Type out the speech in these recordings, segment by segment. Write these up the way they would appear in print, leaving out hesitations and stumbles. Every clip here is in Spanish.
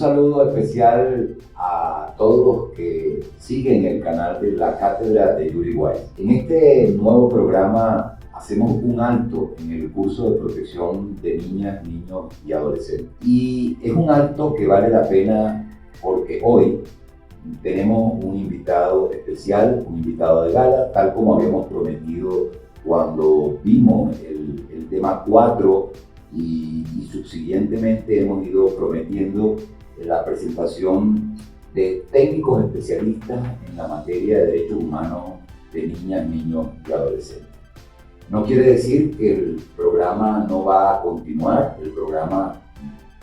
saludo especial a todos los que siguen el canal de la Cátedra de Yuri Weiss. En este nuevo programa hacemos un alto en el curso de protección de niñas, niños y adolescentes. Y es un alto que vale la pena porque hoy tenemos un invitado especial, un invitado de gala, tal como habíamos prometido cuando vimos el tema 4 y subsiguientemente hemos ido prometiendo la presentación de técnicos especialistas en la materia de derechos humanos de niñas, niños y adolescentes. No quiere decir que el programa no va a continuar, el programa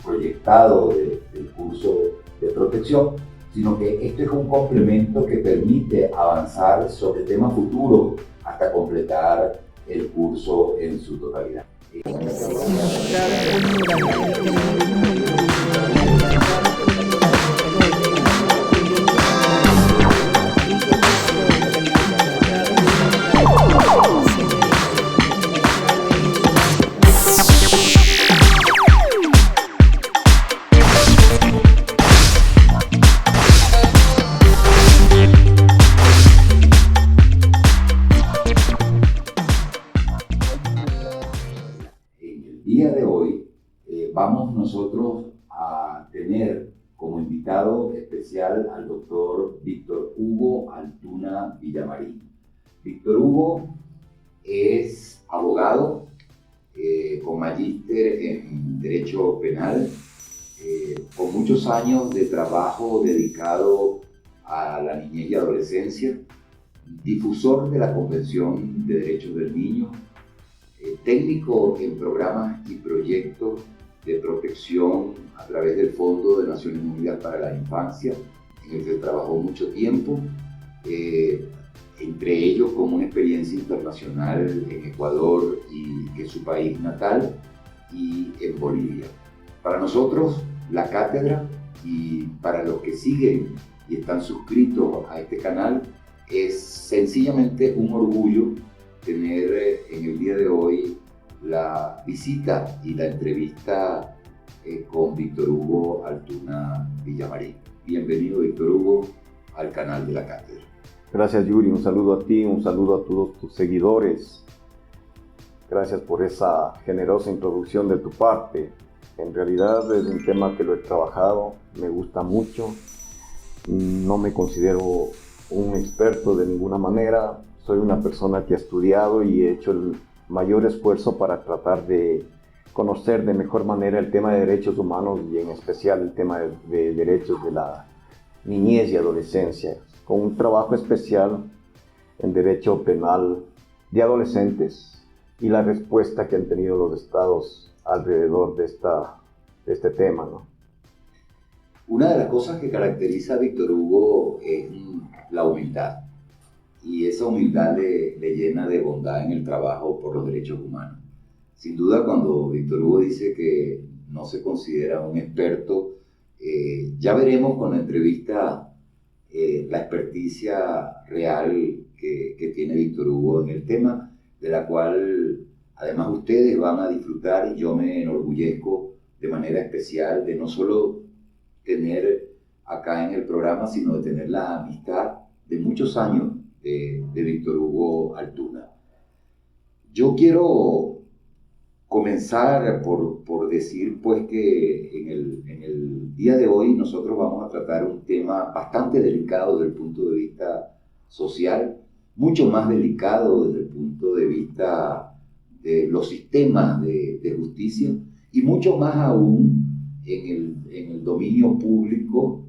proyectado del curso de protección, sino que esto es un complemento que permite avanzar sobre temas futuros hasta completar el curso en su totalidad. Vamos nosotros a tener como invitado especial al doctor Víctor Hugo Altuna Villamarín. Víctor Hugo es abogado con magíster en Derecho Penal, con muchos años de trabajo dedicado a la niñez y adolescencia, difusor de la Convención de Derechos del Niño, técnico en programas y proyectos de protección a través del Fondo de Naciones Unidas para la Infancia, en el que trabajó mucho tiempo, entre ellos con una experiencia internacional en Ecuador, y que es su país natal, y en Bolivia. Para nosotros, la cátedra, y para los que siguen y están suscritos a este canal, es sencillamente un orgullo tener en el día de hoy la visita y la entrevista con Víctor Hugo Altuna Villamarín. Bienvenido, Víctor Hugo, al canal de la Cátedra. Gracias, Yuri. Un saludo a ti, un saludo a todos tus seguidores. Gracias por esa generosa introducción de tu parte. En realidad es un tema que lo he trabajado, me gusta mucho. No me considero un experto de ninguna manera. Soy una persona que ha estudiado y he hecho el mayor esfuerzo para tratar de conocer de mejor manera el tema de derechos humanos y en especial el tema de derechos de la niñez y adolescencia, con un trabajo especial en derecho penal de adolescentes y la respuesta que han tenido los estados alrededor de este tema, ¿no? Una de las cosas que caracteriza a Víctor Hugo es la humildad. Y esa humildad le llena de bondad en el trabajo por los derechos humanos. Sin duda, cuando Víctor Hugo dice que no se considera un experto, ya veremos con la entrevista la experticia real que tiene Víctor Hugo en el tema, de la cual además ustedes van a disfrutar, y yo me enorgullezco de manera especial de no solo tener acá en el programa, sino de tener la amistad de muchos años de Víctor Hugo Altuna. Yo quiero comenzar por decir pues que en el día de hoy nosotros vamos a tratar un tema bastante delicado desde el punto de vista social, mucho más delicado desde el punto de vista de los sistemas de justicia, y mucho más aún en el dominio público,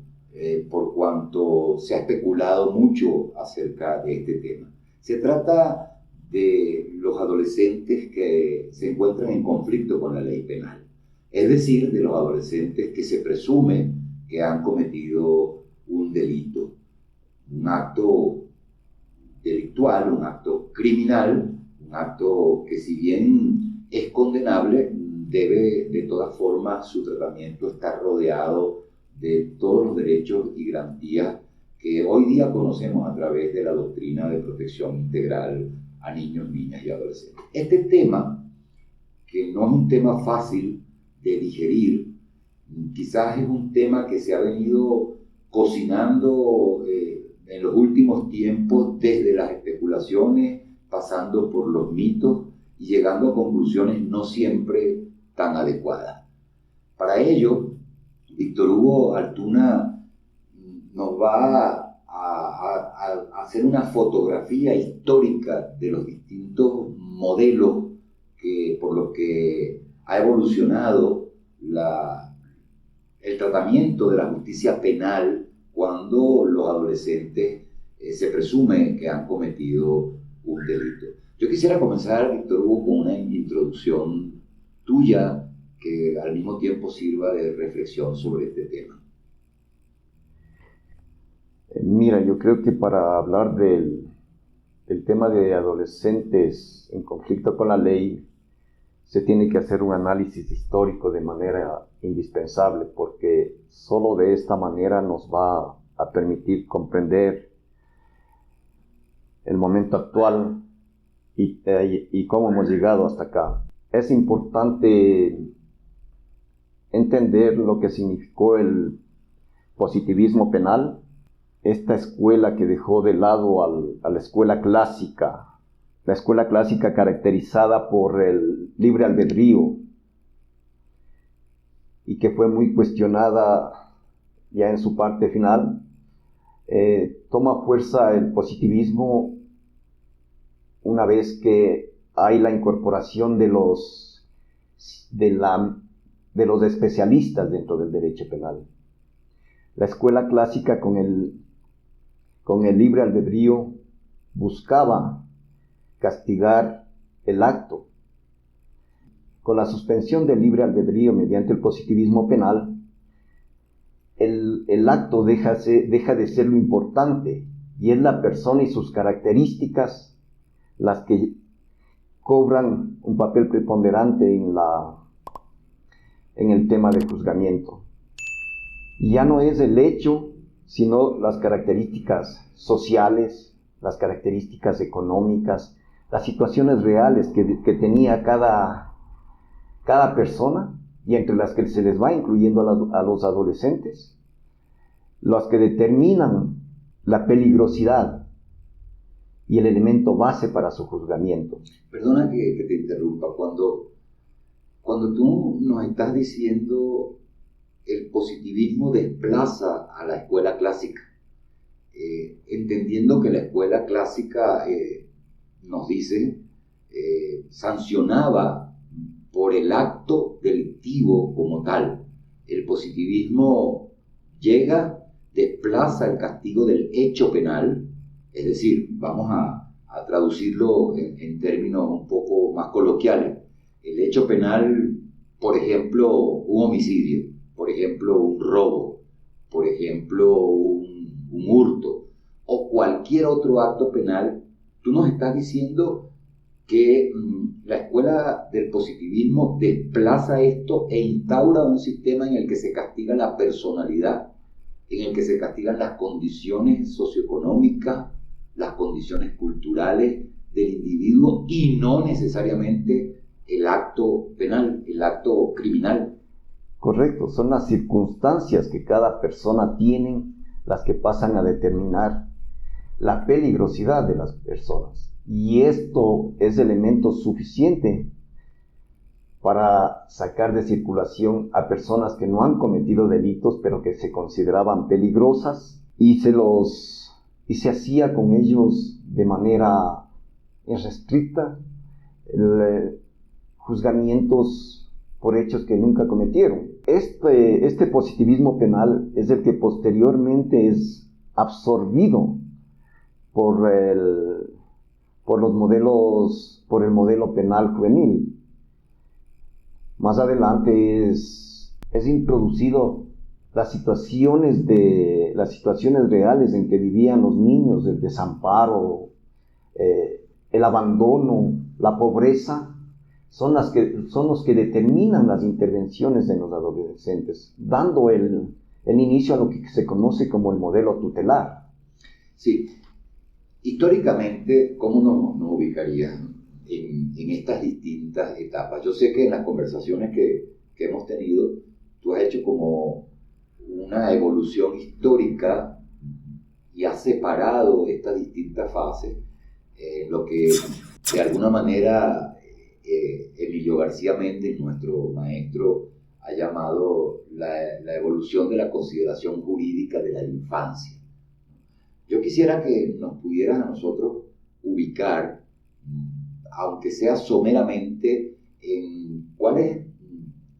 por cuanto se ha especulado mucho acerca de este tema. Se trata de los adolescentes que se encuentran en conflicto con la ley penal, es decir, de los adolescentes que se presume que han cometido un delito, un acto delictual, un acto criminal, un acto que, si bien es condenable, debe de todas formas su tratamiento estar rodeado de todos los derechos y garantías que hoy día conocemos a través de la doctrina de protección integral a niños, niñas y adolescentes. Este tema, que no es un tema fácil de digerir Quizás es un tema que se ha venido cocinando en los últimos tiempos desde las especulaciones, pasando por los mitos y llegando a conclusiones no siempre tan adecuadas. Para ello, Víctor Hugo Altuna nos va a hacer una fotografía histórica de los distintos modelos por los que ha evolucionado el tratamiento de la justicia penal cuando los adolescentes se presume que han cometido un delito. Yo quisiera comenzar, Víctor Hugo, con una introducción tuya que al mismo tiempo sirva de reflexión sobre este tema. Mira, yo creo que para hablar del tema de adolescentes en conflicto con la ley, se tiene que hacer un análisis histórico de manera indispensable, porque solo de esta manera nos va a permitir comprender el momento actual y cómo hemos llegado hasta acá. Es importante entender lo que significó el positivismo penal, esta escuela que dejó de lado a la escuela clásica caracterizada por el libre albedrío y que fue muy cuestionada ya en su parte final. Toma fuerza el positivismo una vez que hay la incorporación de los especialistas dentro del derecho penal. La escuela clásica con el libre albedrío buscaba castigar el acto. Con la suspensión del libre albedrío mediante el positivismo penal, el acto deja de ser lo importante, y es la persona y sus características las que cobran un papel preponderante en el tema de juzgamiento. Y ya no es el hecho, sino las características sociales, las características económicas, las situaciones reales que tenía cada persona, y entre las que se les va incluyendo a los adolescentes, las que determinan la peligrosidad y el elemento base para su juzgamiento. Perdona que te interrumpa. Cuando tú nos estás diciendo el positivismo desplaza a la escuela clásica, entendiendo que la escuela clásica nos dice sancionaba por el acto delictivo como tal. El positivismo llega, desplaza el castigo del hecho penal, es decir, vamos a traducirlo en términos un poco más coloquiales. El hecho penal, por ejemplo, un homicidio, por ejemplo, un robo, por ejemplo, un hurto o cualquier otro acto penal, tú nos estás diciendo que la escuela del positivismo desplaza esto e instaura un sistema en el que se castiga la personalidad, en el que se castigan las condiciones socioeconómicas, las condiciones culturales del individuo y no necesariamente el acto penal, el acto criminal. Correcto, son las circunstancias que cada persona tiene las que pasan a determinar la peligrosidad de las personas. Y esto es elemento suficiente para sacar de circulación a personas que no han cometido delitos, pero que se consideraban peligrosas, y se hacía con ellos de manera irrestricta juzgamientos por hechos que nunca cometieron. Este positivismo penal es el que posteriormente es absorbido por el modelo penal juvenil. Más adelante es introducido las situaciones reales en que vivían los niños, el desamparo, el abandono, la pobreza, son los que determinan las intervenciones en los adolescentes, dando el inicio a lo que se conoce como el modelo tutelar. Sí. Históricamente, ¿cómo nos ubicarían en estas distintas etapas? Yo sé que en las conversaciones que hemos tenido, tú has hecho como una evolución histórica y has separado estas distintas fases, lo que de alguna manera Emilio García Méndez, nuestro maestro, ha llamado la evolución de la consideración jurídica de la infancia. Yo quisiera que nos pudieras a nosotros ubicar, aunque sea someramente, en cuáles,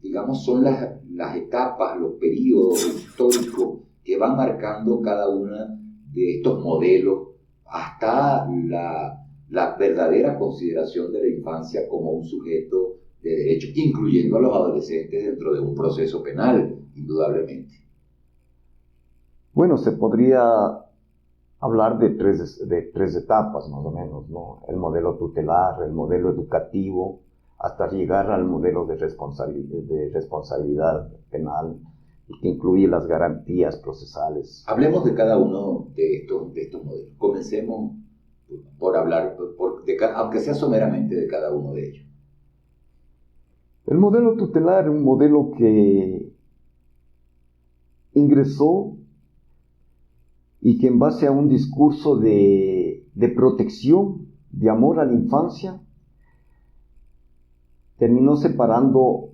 digamos, son las etapas, los periodos históricos que van marcando cada una de estos modelos hasta la verdadera consideración de la infancia como un sujeto de derecho, incluyendo a los adolescentes dentro de un proceso penal, indudablemente. Bueno, se podría hablar de tres etapas más o menos, ¿no? El modelo tutelar, el modelo educativo, hasta llegar al modelo de responsabilidad penal, y que incluye las garantías procesales. Hablemos de cada uno de estos modelos. Comencemos por hablar, aunque sea someramente, de cada uno de ellos. El modelo tutelar es un modelo que ingresó y que en base a un discurso de protección, de amor a la infancia, terminó separando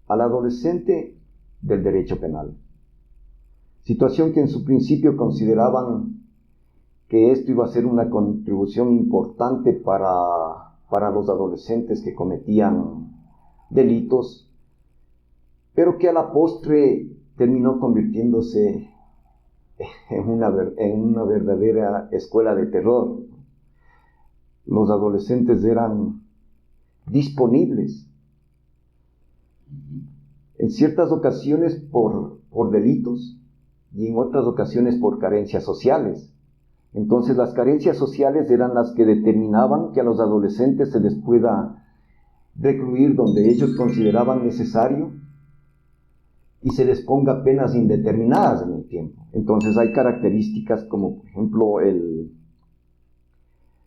al adolescente del derecho penal. Situación que en su principio consideraban que esto iba a ser una contribución importante para los adolescentes que cometían delitos, pero que a la postre terminó convirtiéndose en una verdadera escuela de terror. Los adolescentes eran disponibles, en ciertas ocasiones por delitos y en otras ocasiones por carencias sociales. Entonces las carencias sociales eran las que determinaban que a los adolescentes se les pueda recluir donde ellos consideraban necesario y se les ponga penas indeterminadas en el tiempo. Entonces hay características como, por ejemplo,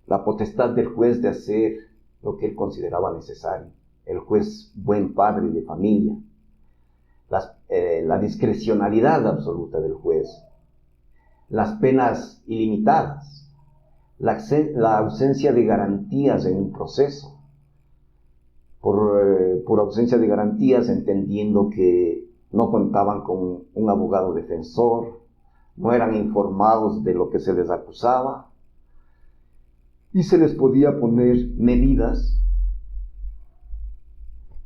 la potestad del juez de hacer lo que él consideraba necesario, el juez buen padre de familia, la discrecionalidad absoluta del juez, las penas ilimitadas, la ausencia de garantías en un proceso, por ausencia de garantías entendiendo que no contaban con un abogado defensor, no eran informados de lo que se les acusaba, y se les podía poner medidas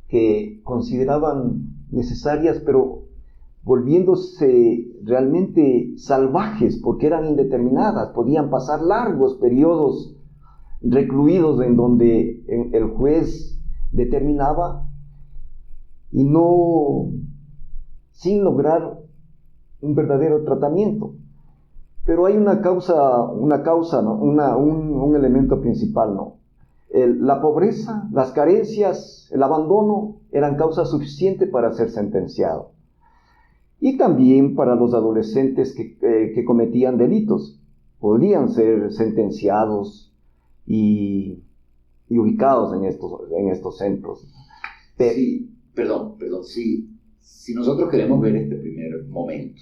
que consideraban necesarias, pero volviéndose realmente salvajes, porque eran indeterminadas. Podían pasar largos periodos recluidos en donde el juez determinaba y no, sin lograr un verdadero tratamiento. Pero hay una causa, ¿no? Un elemento principal, ¿no? La pobreza, las carencias, el abandono eran causa suficiente para ser sentenciado. Y también para los adolescentes que cometían delitos. Podían ser sentenciados y ubicados en estos centros. Sí, perdón, sí. Si nosotros queremos ver este momento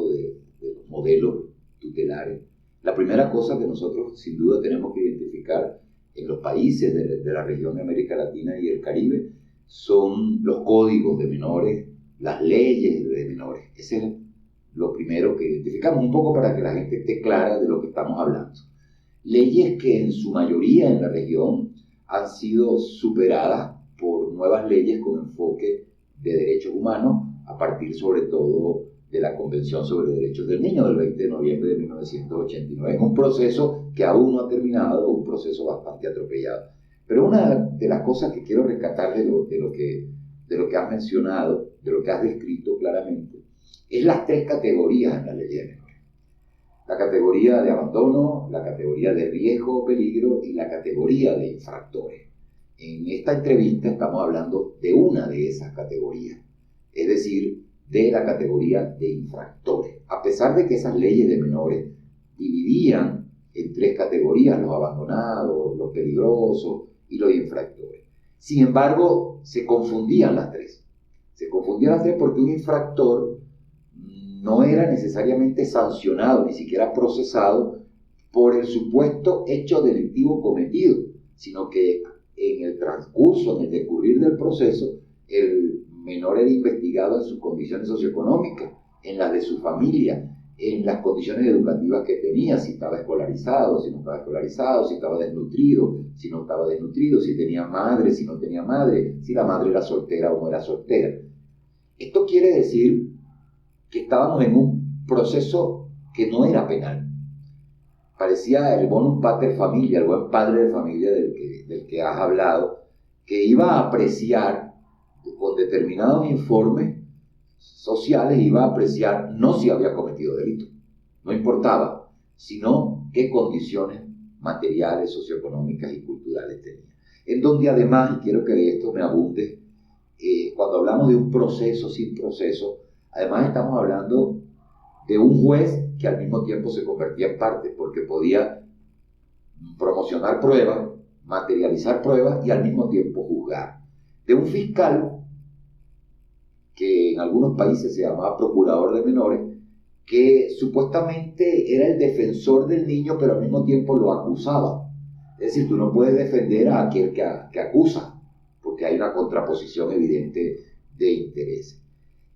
de los modelos tutelares, la primera cosa que nosotros sin duda tenemos que identificar en los países de la región de América Latina y el Caribe son los códigos de menores, las leyes de menores. Ese es lo primero que identificamos, un poco para que la gente esté clara de lo que estamos hablando. Leyes que en su mayoría en la región han sido superadas por nuevas leyes con enfoque de derechos humanos, a partir sobre todo de la Convención sobre Derechos del Niño del 20 de noviembre de 1989. Es un proceso que aún no ha terminado, un proceso bastante atropellado. Pero una de las cosas que quiero rescatar de lo que has mencionado, de lo que has descrito claramente, es las tres categorías en la ley de menores. La categoría de abandono, la categoría de riesgo o peligro y la categoría de infractores. En esta entrevista estamos hablando de una de esas categorías, es decir, de la categoría de infractores. A pesar de que esas leyes de menores dividían en tres categorías, los abandonados, los peligrosos y los infractores. Sin embargo, se confundían las tres. Se confundía las tres porque un infractor no era necesariamente sancionado, ni siquiera procesado por el supuesto hecho delictivo cometido, sino que en el transcurso, en el decurrir del proceso, el menor era investigado en sus condiciones socioeconómicas, en las de su familia, en las condiciones educativas que tenía, si estaba escolarizado, si no estaba escolarizado, si estaba desnutrido, si no estaba desnutrido, si tenía madre, si no tenía madre, si la madre era soltera o no era soltera. Esto quiere decir que estábamos en un proceso que no era penal. Parecía el bonum pater familia, el buen padre de familia del que has hablado, que iba a apreciar con determinados informes sociales, iba a apreciar no si había cometido delito, no importaba, sino qué condiciones materiales, socioeconómicas y culturales tenía. En donde además, y quiero que de esto me abunde, cuando hablamos de un proceso sin proceso, además estamos hablando de un juez que al mismo tiempo se convertía en parte, porque podía promocionar pruebas, materializar pruebas y al mismo tiempo juzgar. De un fiscal, que en algunos países se llamaba procurador de menores, que supuestamente era el defensor del niño, pero al mismo tiempo lo acusaba. Es decir, tú no puedes defender a aquel que acusa, porque hay una contraposición evidente de intereses.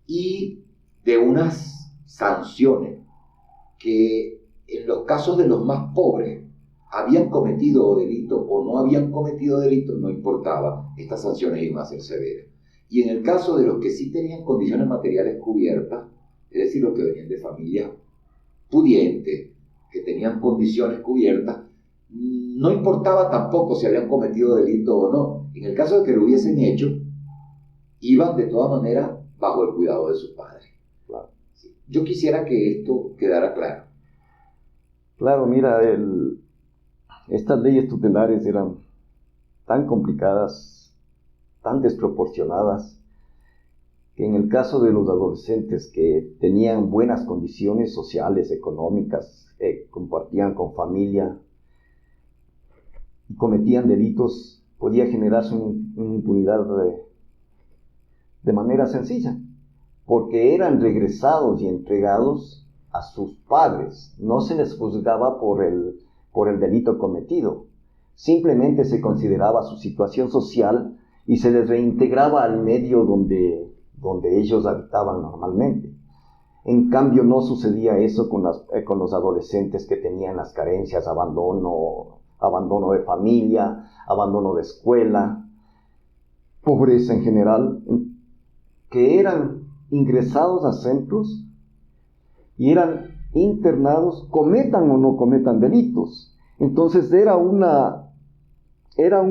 Y de unas sanciones que en los casos de los más pobres habían cometido delito o no habían cometido delito, no importaba, estas sanciones iban a ser severas. Y en el caso de los que sí tenían condiciones materiales cubiertas, es decir, los que venían de familias pudientes, que tenían condiciones cubiertas, no importaba tampoco si habían cometido delito o no. En el caso de que lo hubiesen hecho, iban de todas maneras bajo el cuidado de sus padres. Claro. Yo quisiera que esto quedara claro. Claro, mira, estas leyes tutelares eran tan complicadas, tan desproporcionadas, que en el caso de los adolescentes que tenían buenas condiciones sociales, económicas, compartían con familia y cometían delitos, podía generarse una impunidad de manera sencilla, porque eran regresados y entregados a sus padres. No se les juzgaba por el delito cometido, simplemente se consideraba su situación social y se les reintegraba al medio donde ellos habitaban normalmente. En cambio, no sucedía eso con los adolescentes que tenían las carencias, abandono de familia, abandono de escuela, pobreza en general, que eran ingresados a centros y eran internados, cometan o no cometan delitos. Entonces era un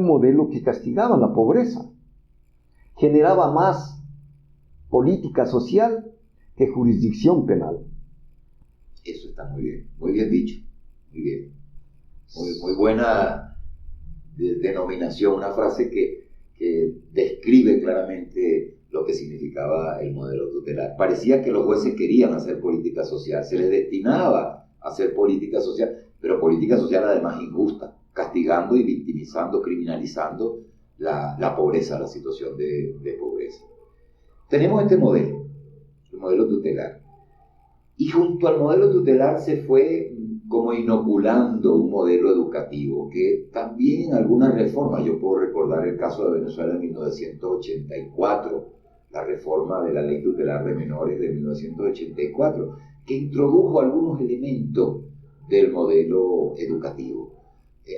modelo que castigaba la pobreza, generaba más política social que jurisdicción penal. Eso está muy bien dicho, muy bien. Muy buena denominación, una frase que describe claramente lo que significaba el modelo tutelar. Parecía que los jueces querían hacer política social, se les destinaba a hacer política social, pero política social además injusta, castigando y victimizando, criminalizando la pobreza, la situación de pobreza. Tenemos este modelo, el modelo tutelar. Y junto al modelo tutelar se fue como inoculando un modelo educativo que también en algunas reformas, yo puedo recordar el caso de Venezuela en 1984, la reforma de la ley tutelar de menores de 1984, que introdujo algunos elementos del modelo educativo.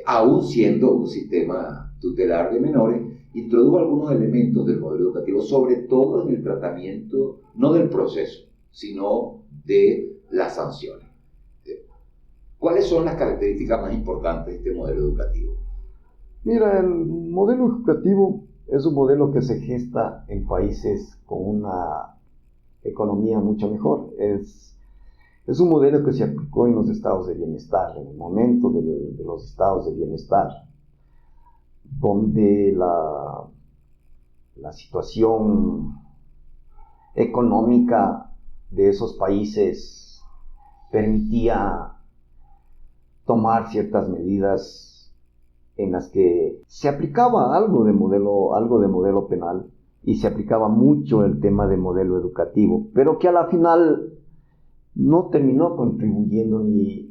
Aún siendo un sistema tutelar de menores, introdujo algunos elementos del modelo educativo, sobre todo en el tratamiento, no del proceso, sino de las sanciones. ¿Cuáles son las características más importantes de este modelo educativo? Mira, el modelo educativo es un modelo que se gesta en países con una economía mucho mejor. Es un modelo que se aplicó en los estados de bienestar, en el momento de los estados de bienestar, donde la situación económica de esos países permitía tomar ciertas medidas en las que se aplicaba algo de modelo penal, y se aplicaba mucho el tema de modelo educativo, pero que a la final no terminó contribuyendo ni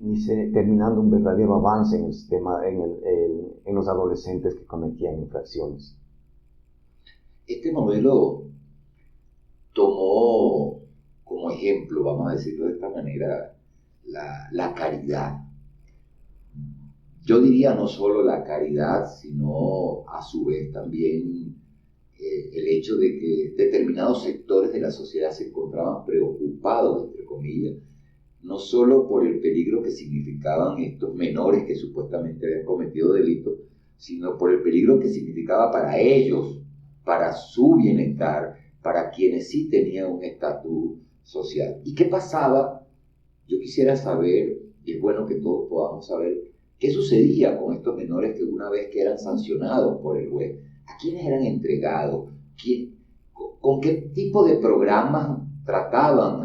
terminando un verdadero avance en el sistema, en los adolescentes que cometían infracciones. Este modelo tomó como ejemplo, vamos a decirlo de esta manera, la caridad. Yo diría no solo la caridad, sino a su vez también el hecho de que determinados sectores de la sociedad se encontraban preocupados, entre comillas, no solo por el peligro que significaban estos menores que supuestamente habían cometido delitos, sino por el peligro que significaba para ellos, para su bienestar, para quienes sí tenían un estatus social. ¿Y qué pasaba? Yo quisiera saber, y es bueno que todos podamos saber, qué sucedía con estos menores que una vez que eran sancionados por el juez, ¿a quiénes eran entregados? ¿Con qué tipo de programas trataban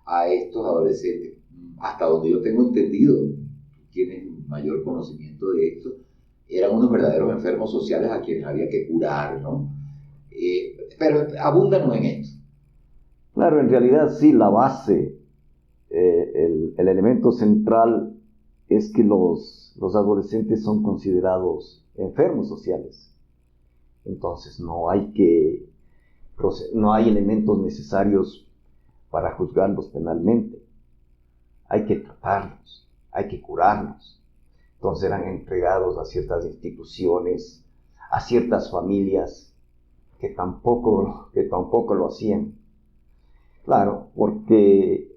a estos adolescentes? Hasta donde yo tengo entendido, tienes mayor conocimiento de esto, eran unos verdaderos enfermos sociales a quienes había que curar, ¿no? Pero abúndanos en esto. Claro, en realidad sí, la base, el elemento central es que los adolescentes son considerados enfermos sociales. Entonces no hay elementos necesarios para juzgarlos penalmente. Hay que tratarlos, hay que curarlos. Entonces eran entregados a ciertas instituciones, a ciertas familias que tampoco lo hacían. Claro, porque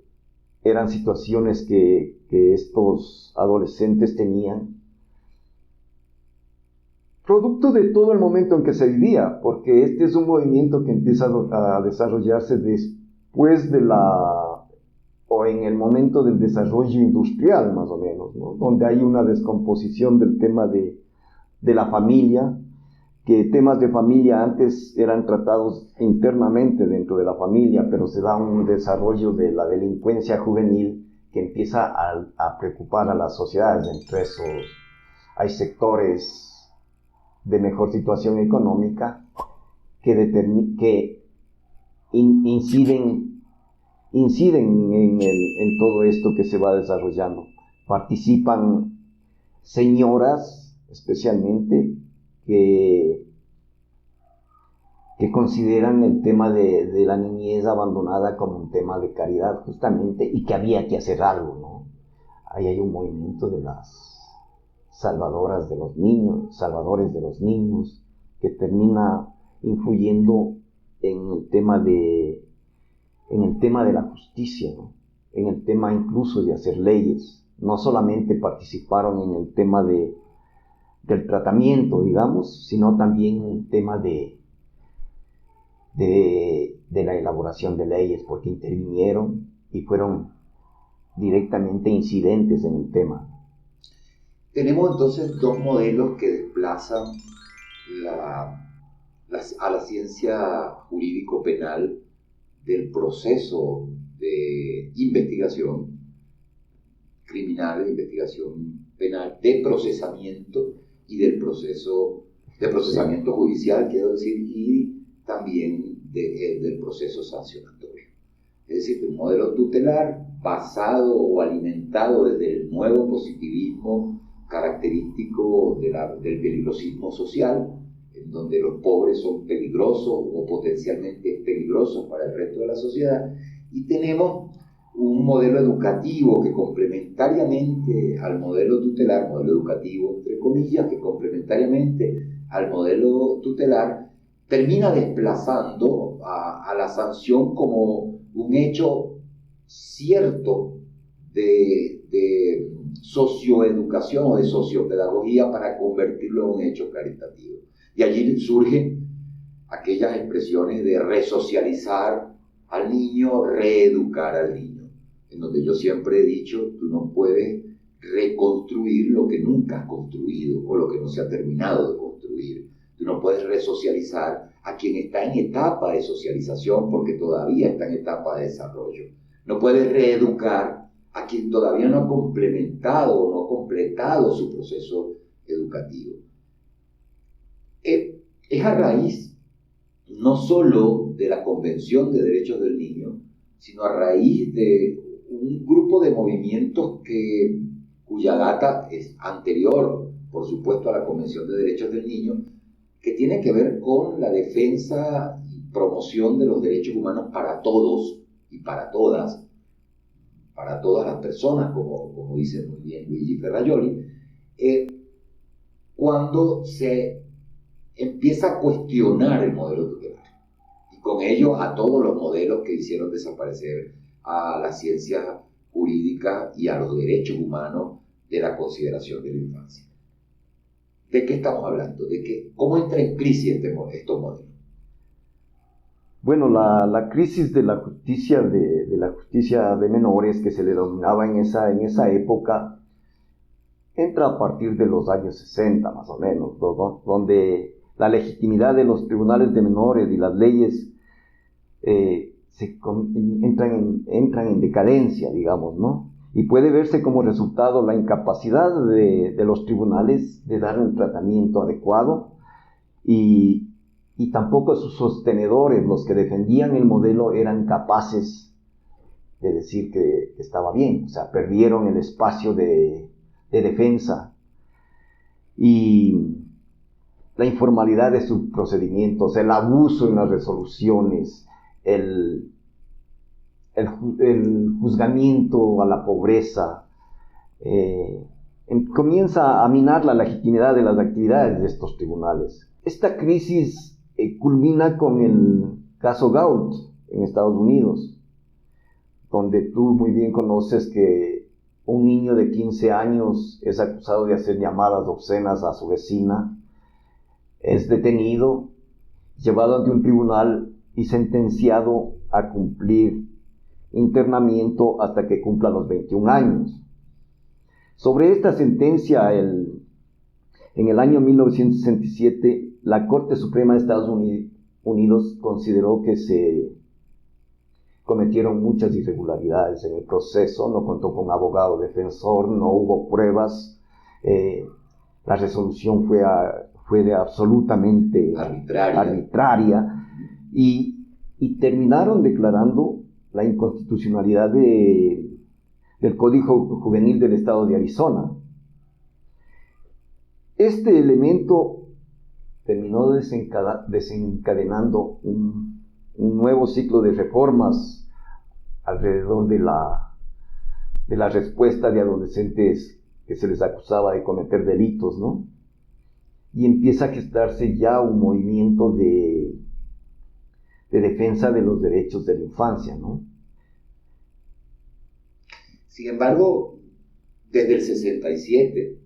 eran situaciones que estos adolescentes tenían producto de todo el momento en que se vivía, porque este es un movimiento que empieza a desarrollarse después o en el momento del desarrollo industrial, más o menos, ¿no? Donde hay una descomposición del tema de la familia, que temas de familia antes eran tratados internamente dentro de la familia, pero se da un desarrollo de la delincuencia juvenil que empieza a preocupar a las sociedades. Entre esos hay sectores de mejor situación económica que inciden en todo esto que se va desarrollando. Participan señoras, especialmente, que consideran el tema de la niñez abandonada como un tema de caridad, justamente, y que había que hacer algo, ¿no? Ahí hay un movimiento de las salvadores de los niños, que termina influyendo en el tema de la justicia, ¿no? En el tema incluso de hacer leyes. No solamente participaron en el tema del tratamiento, digamos, sino también en el tema de la elaboración de leyes, porque intervinieron y fueron directamente incidentes en el tema. Tenemos entonces dos modelos que desplazan a la ciencia jurídico-penal del proceso de investigación criminal, de investigación penal, de procesamiento y del proceso de procesamiento judicial, quiero decir, y también del proceso sancionatorio. Es decir, un modelo tutelar basado o alimentado desde el nuevo positivismo característico del peligrosismo social, en donde los pobres son peligrosos o potencialmente peligrosos para el resto de la sociedad, y tenemos un modelo educativo que complementariamente al modelo tutelar, modelo educativo entre comillas, que complementariamente al modelo tutelar termina desplazando a la sanción como un hecho cierto de socioeducación o de sociopedagogía para convertirlo en un hecho caritativo. Y allí surgen aquellas expresiones de resocializar al niño, reeducar al niño, en donde yo siempre he dicho, tú no puedes reconstruir lo que nunca has construido o lo que no se ha terminado de construir. Tú no puedes resocializar a quien está en etapa de socialización porque todavía está en etapa de desarrollo. No puedes reeducar a quien todavía no ha complementado o no ha completado su proceso educativo. Es a raíz no solo de la Convención de Derechos del Niño, sino a raíz de un grupo de movimientos cuya data es anterior, por supuesto, a la Convención de Derechos del Niño, que tiene que ver con la defensa y promoción de los derechos humanos para todos y para todas las personas, como dice muy bien Luigi Ferrajoli, cuando se empieza a cuestionar el modelo tutelar, y con ello a todos los modelos que hicieron desaparecer a la ciencia jurídica y a los derechos humanos de la consideración de la infancia. ¿De qué estamos hablando? ¿Cómo entra en crisis estos modelos? Bueno, la crisis de la justicia de menores, que se le denominaba en esa época, entra a partir de los años 60 más o menos, donde la legitimidad de los tribunales de menores y las leyes entran en decadencia, digamos, ¿no? Y puede verse como resultado la incapacidad de los tribunales de dar un tratamiento adecuado, y tampoco sus sostenedores, los que defendían el modelo, eran capaces de decir que estaba bien. O sea, perdieron el espacio de defensa, y la informalidad de sus procedimientos, el abuso en las resoluciones, el juzgamiento a la pobreza, comienza a minar la legitimidad de las actividades de estos tribunales. Esta crisis culmina con el caso Gault en Estados Unidos, donde tú muy bien conoces que un niño de 15 años es acusado de hacer llamadas obscenas a su vecina, es detenido, llevado ante un tribunal y sentenciado a cumplir internamiento hasta que cumpla los 21 años. Sobre esta sentencia, en el año 1967, la Corte Suprema de Estados Unidos consideró que se cometieron muchas irregularidades en el proceso, no contó con abogado defensor, no hubo pruebas, la resolución fue absolutamente arbitraria, y terminaron declarando la inconstitucionalidad del Código Juvenil del Estado de Arizona. Este elemento terminó desencadenando un nuevo ciclo de reformas alrededor de la respuesta de adolescentes que se les acusaba de cometer delitos, ¿no? Y empieza a gestarse ya un movimiento de defensa de los derechos de la infancia, ¿no? Sin embargo, desde el 67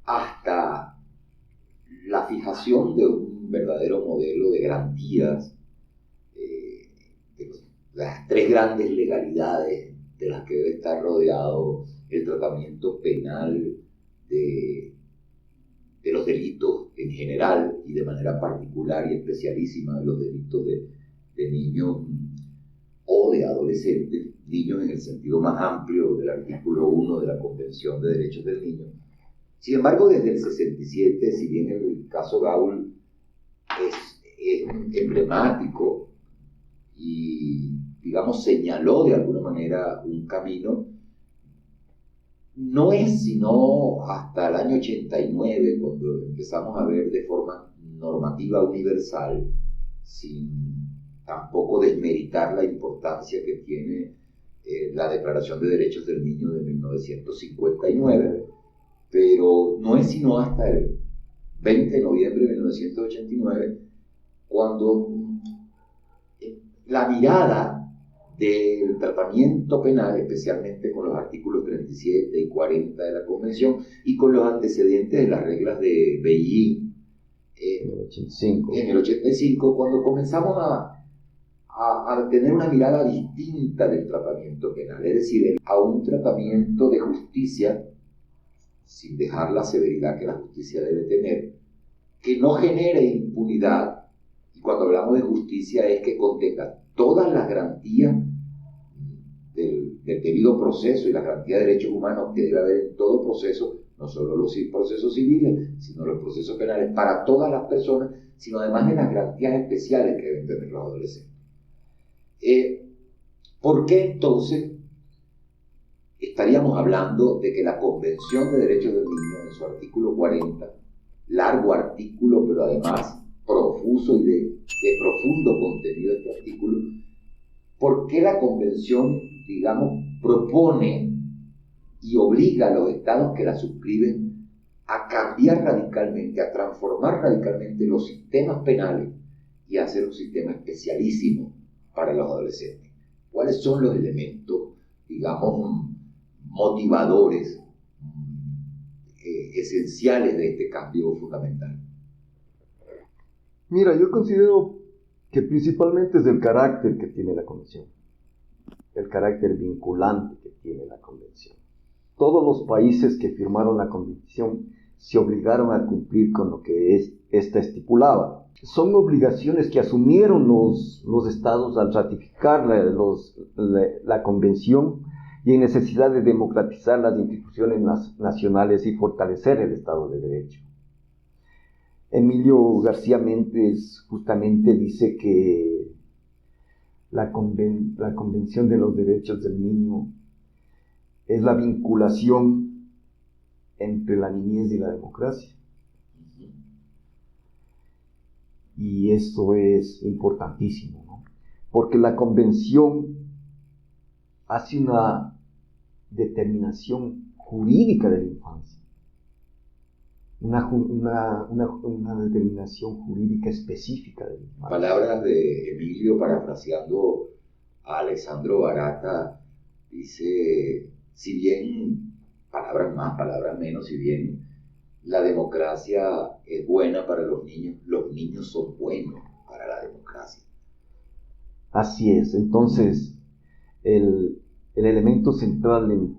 hasta la fijación de un verdadero modelo de garantías, de las tres grandes legalidades de las que debe estar rodeado el tratamiento penal de los delitos en general, y de manera particular y especialísima de los delitos de niños o de adolescentes, niños en el sentido más amplio del artículo 1 de la Convención de Derechos del Niño. Sin embargo, desde el 67, si bien el caso Gault es emblemático y, digamos, señaló de alguna manera un camino, no es sino hasta el año 89 cuando empezamos a ver de forma normativa universal, sin tampoco desmeritar la importancia que tiene la Declaración de Derechos del Niño de 1959, pero no es sino hasta el 20 de noviembre de 1989 cuando la mirada del tratamiento penal, especialmente con los artículos 37 y 40 de la Convención y con los antecedentes de las reglas de Beijing en el 85, cuando comenzamos a tener una mirada distinta del tratamiento penal, es decir, a un tratamiento de justicia, sin dejar la severidad que la justicia debe tener, que no genere impunidad, y cuando hablamos de justicia es que contenga todas las garantías del debido proceso y la garantía de derechos humanos que debe haber en todo proceso, no solo los procesos civiles, sino los procesos penales para todas las personas, sino además de las garantías especiales que deben tener los adolescentes. ¿Por qué entonces estaríamos hablando de que la Convención de Derechos del Niño, en su artículo 40, largo artículo, pero además profuso y de profundo contenido este artículo, por qué la Convención, digamos, propone y obliga a los estados que la suscriben a cambiar radicalmente, a transformar radicalmente los sistemas penales y a hacer un sistema especialísimo para los adolescentes? ¿Cuáles son los elementos, digamos, motivadores, esenciales de este cambio fundamental? Mira, yo considero que principalmente es el carácter que tiene la Convención, el carácter vinculante que tiene la Convención. Todos los países que firmaron la Convención se obligaron a cumplir con lo que esta estipulaba. Son obligaciones que asumieron los estados al ratificar la Convención y en necesidad de democratizar las instituciones nacionales y fortalecer el Estado de Derecho. Emilio García Méndez justamente dice que la Convención de los Derechos del Niño es la vinculación entre la niñez y la democracia. Y eso es importantísimo, ¿no? Porque la Convención hace una determinación jurídica de la infancia, una determinación jurídica específica de la infancia. Palabras de Emilio, parafraseando a Alessandro Barata, dice, si bien, palabras más, palabras menos, si bien la democracia es buena para los niños son buenos para la democracia. Así es. Entonces, el elemento central,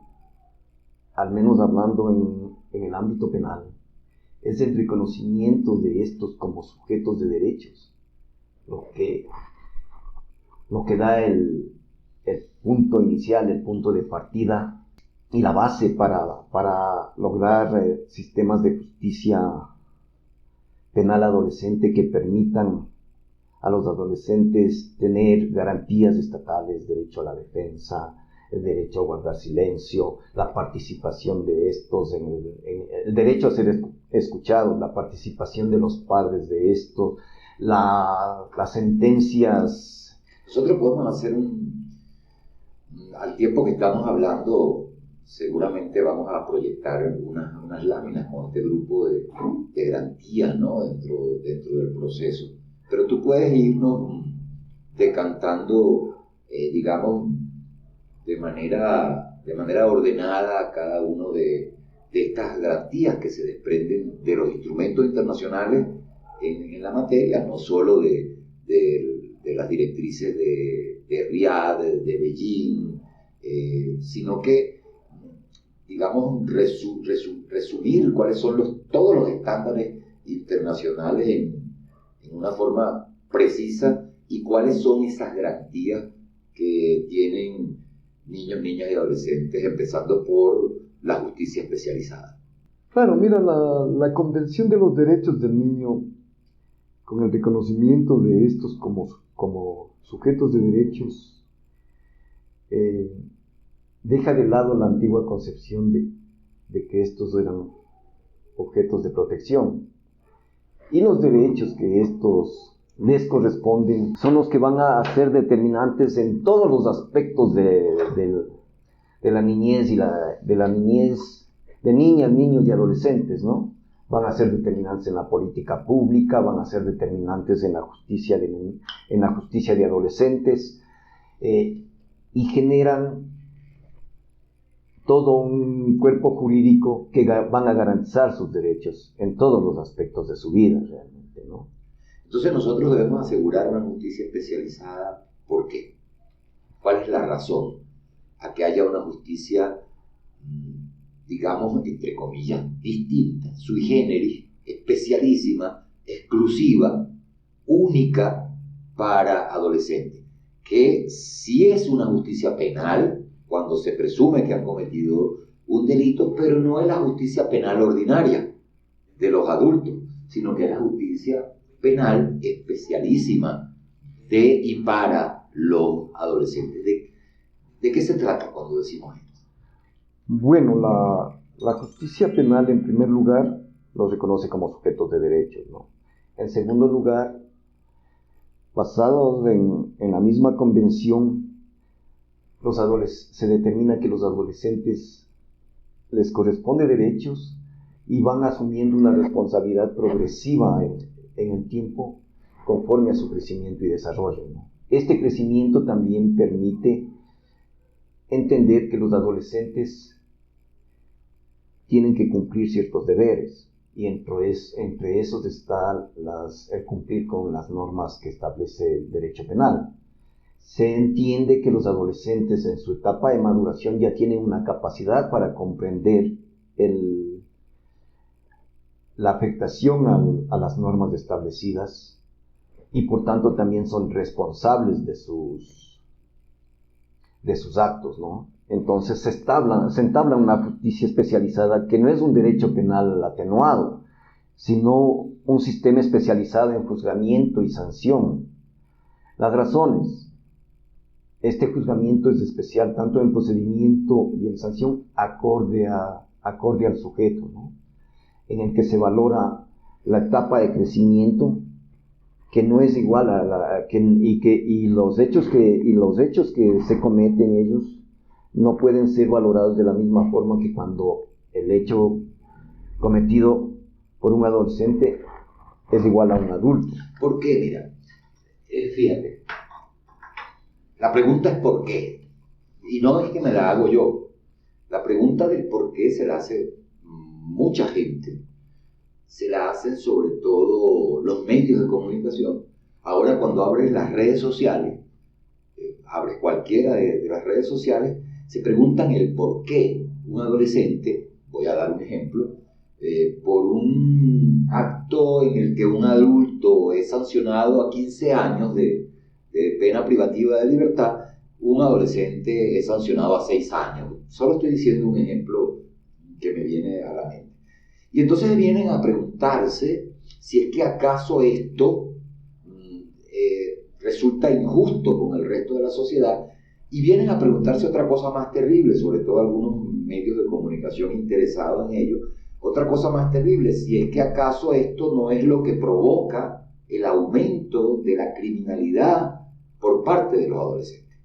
al menos hablando en el ámbito penal, es el reconocimiento de estos como sujetos de derechos, lo que da el punto inicial, el punto de partida y la base para lograr sistemas de justicia penal adolescente que permitan a los adolescentes tener garantías estatales, derecho a la defensa, el derecho a guardar silencio, la participación de estos, el derecho a ser escuchados, la participación de los padres de estos, las sentencias. Nosotros podemos hacer al tiempo que estamos hablando, seguramente vamos a proyectar unas láminas con este grupo de garantías, ¿no? dentro del proceso. Pero tú puedes irnos decantando, digamos, de manera ordenada cada uno de estas garantías que se desprenden de los instrumentos internacionales en la materia, no solo de las directrices de Riad, de Beijing, sino que, digamos, resumir cuáles son todos los estándares internacionales en una forma precisa y cuáles son esas garantías que tienen niños, niñas y adolescentes, empezando por la justicia especializada. Claro, mira, la Convención de los Derechos del Niño, con el reconocimiento de estos como sujetos de derechos, deja de lado la antigua concepción de que estos eran objetos de protección. Y los derechos que estos les corresponden son los que van a ser determinantes en todos los aspectos de la niñez y de la niñez de niñas, niños y adolescentes, ¿no? Van a ser determinantes en la política pública, van a ser determinantes en la justicia de adolescentes, y generan todo un cuerpo jurídico que van a garantizar sus derechos en todos los aspectos de su vida realmente, ¿no? Entonces nosotros debemos asegurar una justicia especializada. ¿Por qué? ¿Cuál es la razón a que haya una justicia, digamos, entre comillas, distinta, sui generis, especialísima, exclusiva, única para adolescentes? Que si es una justicia penal, cuando se presume que han cometido un delito, pero no es la justicia penal ordinaria de los adultos, sino que es la justicia penal especialísima de y para los adolescentes. ¿De qué se trata cuando decimos esto? Bueno, la justicia penal, en primer lugar, los reconoce como sujetos de derechos, ¿no? En segundo lugar, basados en la misma convención, se determina que los adolescentes les corresponde derechos y van asumiendo una responsabilidad progresiva en el tiempo conforme a su crecimiento y desarrollo, ¿no? Este crecimiento también permite entender que los adolescentes tienen que cumplir ciertos deberes, y entre esos está el cumplir con las normas que establece el derecho penal. Se entiende que los adolescentes en su etapa de maduración ya tienen una capacidad para comprender la afectación a las normas establecidas, y por tanto también son responsables de sus actos, ¿no? Entonces se entabla una justicia especializada que no es un derecho penal atenuado, sino un sistema especializado en juzgamiento y sanción. Las razones: este juzgamiento es especial tanto en procedimiento y en sanción acorde al sujeto, ¿no? En el que se valora la etapa de crecimiento, que no es igual y los hechos que se cometen ellos no pueden ser valorados de la misma forma que cuando el hecho cometido por un adolescente es igual a un adulto. ¿Por qué? Mira, fíjate, la pregunta es ¿por qué? Y no es que me la hago yo. La pregunta del por qué se la hace mucha gente. Se la hacen sobre todo los medios de comunicación. Ahora, cuando abres las redes sociales, abres cualquiera de las redes sociales, se preguntan el por qué un adolescente, voy a dar un ejemplo, por un acto en el que un adulto es sancionado a 15 años de pena privativa de libertad, un adolescente es sancionado a 6 años. Solo estoy diciendo un ejemplo que me viene a la mente. Y entonces vienen a preguntarse si es que acaso esto resulta injusto con el resto de la sociedad, y vienen a preguntarse otra cosa más terrible, sobre todo algunos medios de comunicación interesados en ello, otra cosa más terrible, si es que acaso esto no es lo que provoca el aumento de la criminalidad por parte de los adolescentes.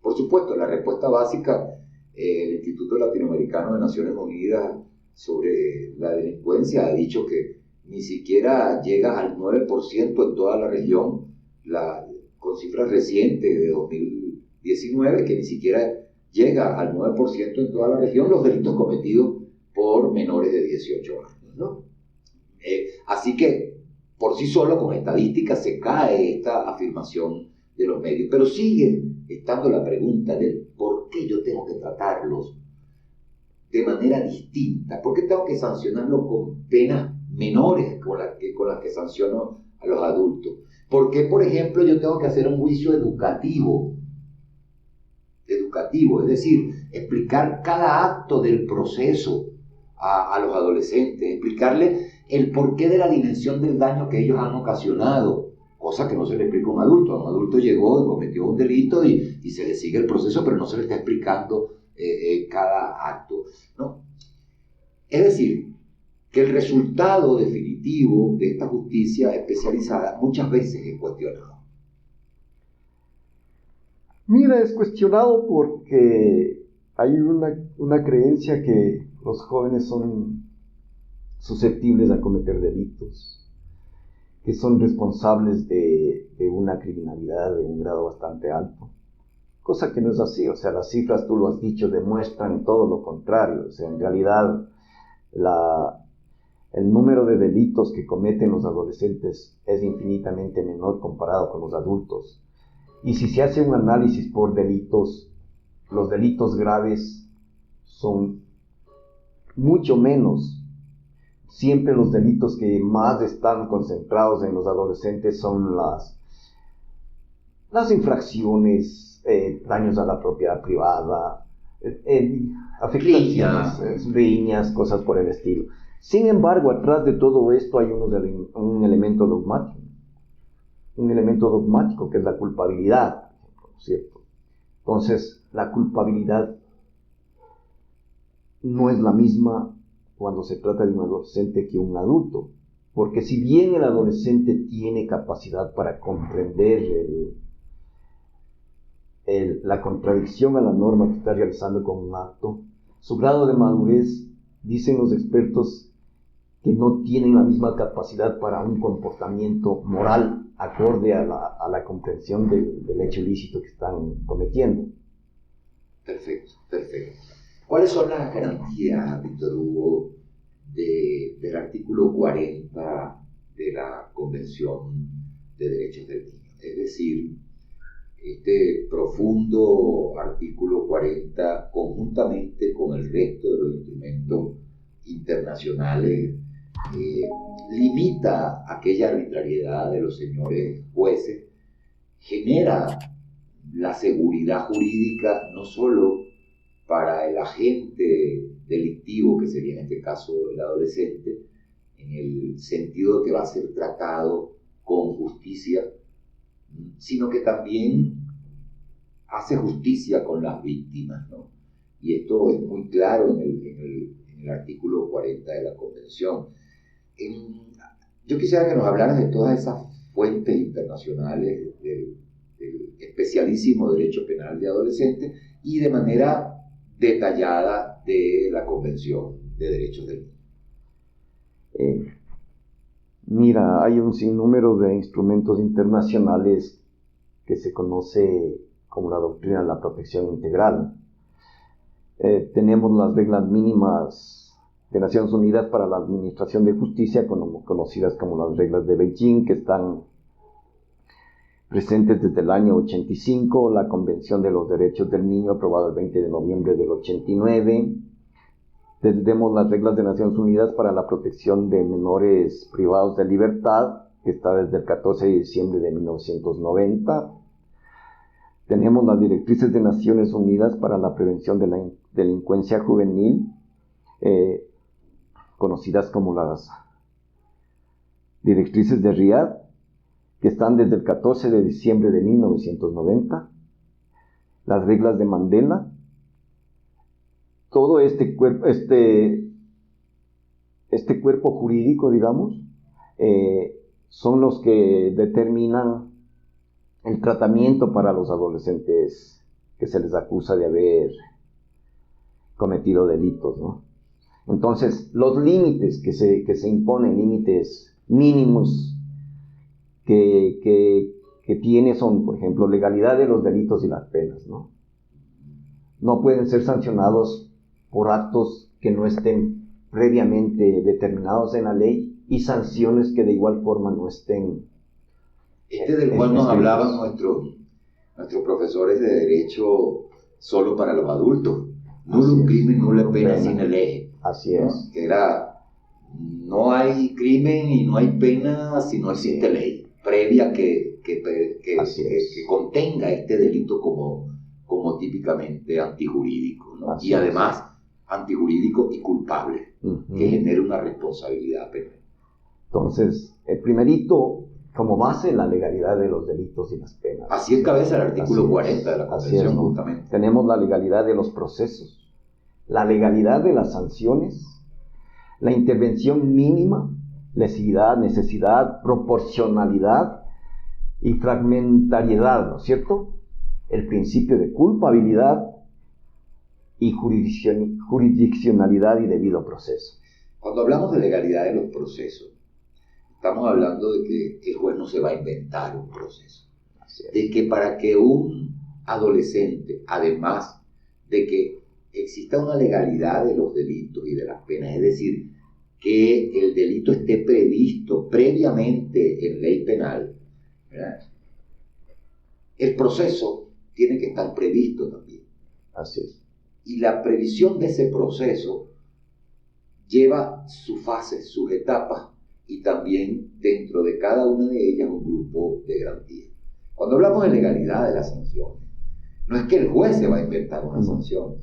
Por supuesto, la respuesta básica, el Instituto Latinoamericano de Naciones Unidas sobre la delincuencia ha dicho que ni siquiera llega al 9% en toda la región, con cifras recientes de 2019, que ni siquiera llega al 9% en toda la región los delitos cometidos por menores de 18 años, ¿no? Así que por sí solo, con estadísticas, se cae esta afirmación de los medios, pero sigue estando la pregunta del por qué yo tengo que tratarlos de manera distinta, por qué tengo que sancionarlos con penas menores con las que sanciono a los adultos, por qué, por ejemplo, yo tengo que hacer un juicio educativo, es decir, explicar cada acto del proceso a los adolescentes, explicarles el porqué de la dimensión del daño que ellos han ocasionado, cosa que no se le explica a un adulto. A un adulto llegó y cometió un delito y se le sigue el proceso, pero no se le está explicando cada acto, ¿no? Es decir, que el resultado definitivo de esta justicia especializada muchas veces es cuestionado. Mira, es cuestionado porque hay una creencia que los jóvenes son susceptibles a cometer delitos, que son responsables de una criminalidad de un grado bastante alto, cosa que no es así. O sea, las cifras, tú lo has dicho, demuestran todo lo contrario. O sea, en realidad el número de delitos que cometen los adolescentes es infinitamente menor comparado con los adultos. Y si se hace un análisis por delitos, los delitos graves son mucho menos. Siempre los delitos que más están concentrados en los adolescentes son las infracciones, daños a la propiedad privada, afectaciones, riñas, cosas por el estilo. Sin embargo, atrás de todo esto hay un elemento dogmático. Un elemento dogmático que es la culpabilidad, ¿no es cierto? Entonces, la culpabilidad no es la misma cuando se trata de un adolescente que un adulto. Porque si bien el adolescente tiene capacidad para comprender la contradicción a la norma que está realizando con un acto, su grado de madurez, dicen los expertos, que no tienen la misma capacidad para un comportamiento moral acorde a la comprensión del hecho ilícito que están cometiendo. Perfecto, perfecto. ¿Cuáles son las garantías, Víctor Hugo, del artículo 40 de la Convención de Derechos del Niño? Es decir, este profundo artículo 40, conjuntamente con el resto de los instrumentos internacionales, limita aquella arbitrariedad de los señores jueces, genera la seguridad jurídica no solo para el agente delictivo, que sería en este caso el adolescente, en el sentido de que va a ser tratado con justicia, sino que también hace justicia con las víctimas, ¿no? Y esto es muy claro en el artículo 40 de la Convención. Yo quisiera que nos hablaras de todas esas fuentes internacionales del especialísimo derecho penal de adolescentes y de manera detallada de la Convención de Derechos del Niño. Mira, hay un sinnúmero de instrumentos internacionales que se conoce como la doctrina de la protección integral. Tenemos las reglas mínimas de Naciones Unidas para la Administración de Justicia, conocidas como las reglas de Beijing, que están presentes desde el año 85, la Convención de los Derechos del Niño, aprobada el 20 de noviembre del 89. Tenemos las reglas de Naciones Unidas para la protección de menores privados de libertad, que está desde el 14 de diciembre de 1990. Tenemos las directrices de Naciones Unidas para la prevención de la delincuencia juvenil, conocidas como las directrices de Riad, que están desde el 14 de diciembre de 1990. Las reglas de Mandela. Todo este cuerpo jurídico, digamos, son los que determinan el tratamiento para los adolescentes que se les acusa de haber cometido delitos, ¿no? Entonces, los límites que se imponen, límites mínimos que tiene son, por ejemplo, legalidad de los delitos y las penas, ¿no? No pueden ser sancionados por actos que no estén previamente determinados en la ley y sanciones que de igual forma no estén. Del cual nos hablaban nuestros profesores de derecho solo para los adultos. Nullum crimen, nulla pena sine lege. Así es. ¿No? Que era, no hay crimen y no hay pena si no existe ley previa que contenga este delito como típicamente antijurídico, ¿no? Y además antijurídico y culpable, que genera una responsabilidad penal. Entonces, el primerito, como base, la legalidad de los delitos y las penas. Así encabeza el artículo 40 de la Convención, justamente. Tenemos la legalidad de los procesos, la legalidad de las sanciones, la intervención mínima, lesividad, necesidad, proporcionalidad y fragmentariedad, ¿no es cierto? El principio de culpabilidad y jurisdiccionalidad y debido proceso. Cuando hablamos de legalidad de los procesos, estamos hablando de que el juez no se va a inventar un proceso. De que para que un adolescente, además de que exista una legalidad de los delitos y de las penas, es decir, que el delito esté previsto previamente en ley penal, ¿verdad? El proceso tiene que estar previsto también. Así es. Y la previsión de ese proceso lleva sus fases, sus etapas, y también dentro de cada una de ellas un grupo de garantías. Cuando hablamos de legalidad de las sanciones, no es que el juez se va a inventar una sanción,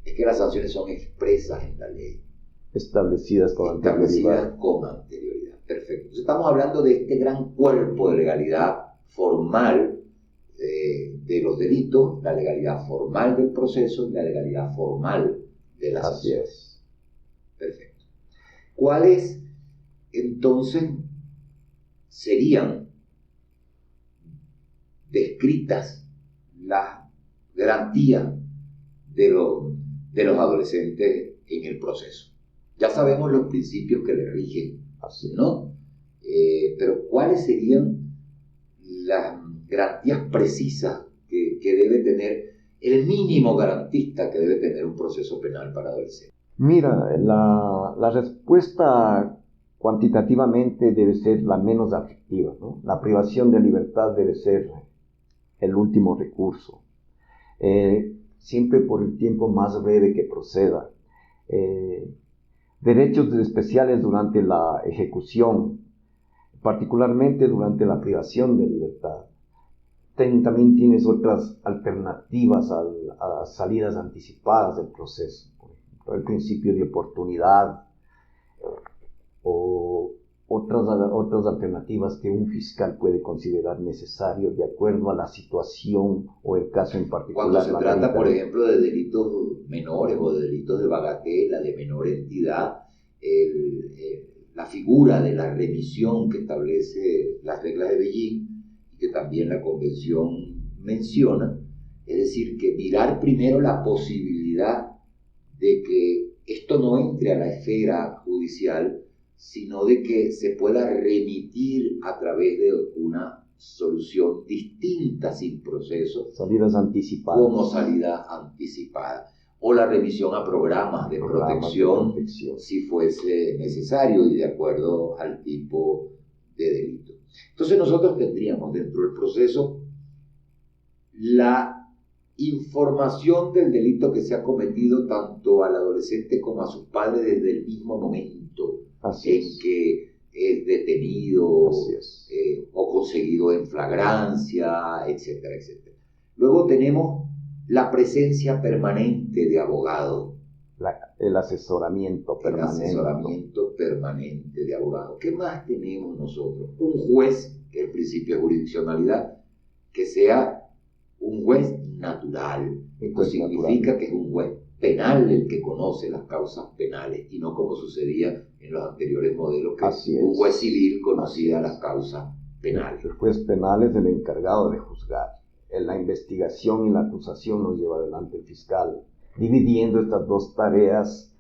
Es que las sanciones son expresas en la ley. Establecidas con anterioridad. Perfecto. Entonces estamos hablando de este gran cuerpo de legalidad formal de los delitos, la legalidad formal del proceso y la legalidad formal de las sanciones. Así es. Perfecto. ¿Cuáles entonces serían descritas las garantías de los adolescentes en el proceso? Ya sabemos los principios que le rigen, ¿no? Pero ¿cuáles serían las garantías precisas que debe tener el mínimo garantista que debe tener un proceso penal para adolescentes? Mira, la respuesta cuantitativamente debe ser la menos aflictiva, ¿no? La privación de libertad debe ser el último recurso, siempre por el tiempo más breve que proceda. Derechos especiales durante la ejecución, particularmente durante la privación de libertad. También tienes otras alternativas a salidas anticipadas del proceso, por ejemplo, el principio de oportunidad o otras alternativas que un fiscal puede considerar necesario de acuerdo a la situación o el caso en particular. Cuando se trata, por ejemplo, de delitos menores o de delitos de bagatela, de menor entidad, la figura de la remisión que establece las reglas de Beijing y que también la Convención menciona, es decir, que mirar primero la posibilidad de que esto no entre a la esfera judicial, sino de que se pueda remitir a través de una solución distinta sin proceso. Salidas anticipadas. Como salida anticipada. O la remisión a programas de protección si fuese necesario y de acuerdo al tipo de delito. Entonces nosotros tendríamos dentro del proceso la información del delito que se ha cometido tanto al adolescente como a sus padres desde el mismo momento en que es detenido o conseguido en flagrancia, etcétera, etcétera. Luego tenemos la presencia permanente de abogado. El asesoramiento permanente. El asesoramiento permanente de abogado. ¿Qué más tenemos nosotros? Un juez, que es el principio de jurisdiccionalidad, que sea un juez natural. Esto significa que es un juez penal el que conoce las causas penales y no como sucedía en los anteriores modelos que un juez civil conocía las causas penales. El juez penal es el encargado de juzgar. En la investigación y la acusación nos lleva adelante el fiscal, dividiendo estas dos tareas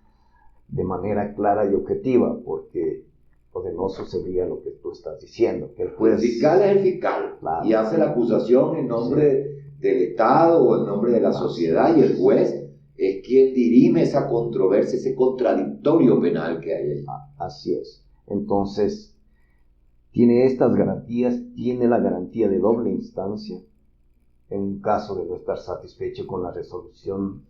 de manera clara y objetiva, porque o de no sucedía lo que tú estás diciendo. Que el fiscal es el fiscal, claro, y hace la acusación en nombre del Estado o en nombre de la sociedad, y el juez es quien dirime esa controversia, ese contradictorio penal que hay ahí. Así es. Entonces, tiene estas garantías, tiene la garantía de doble instancia. En un caso de no estar satisfecho con la resolución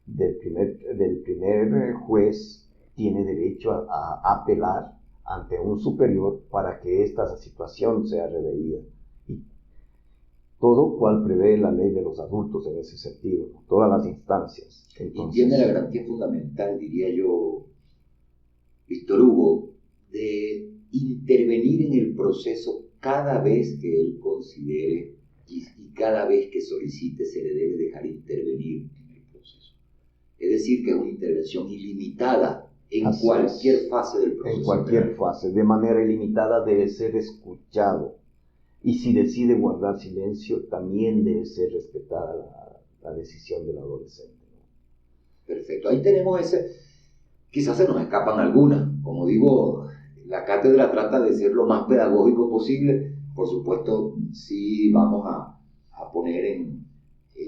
del primer juez, tiene derecho a apelar ante un superior para que esta situación sea reveída. Y todo cual prevé la ley de los adultos en ese sentido, todas las instancias. Entonces, y tiene la garantía fundamental, diría yo, Víctor Hugo, de intervenir en el proceso cada vez que él considere y cada vez que solicite se le debe dejar intervenir en el proceso. Es decir, que es una intervención ilimitada en cualquier fase del proceso. En cualquier fase, de manera ilimitada, debe ser escuchado. Y si decide guardar silencio, también debe ser respetada la decisión del adolescente. Perfecto, ahí tenemos ese. Quizás se nos escapan algunas. Como digo, la cátedra trata de ser lo más pedagógico posible. Por supuesto, sí vamos a poner en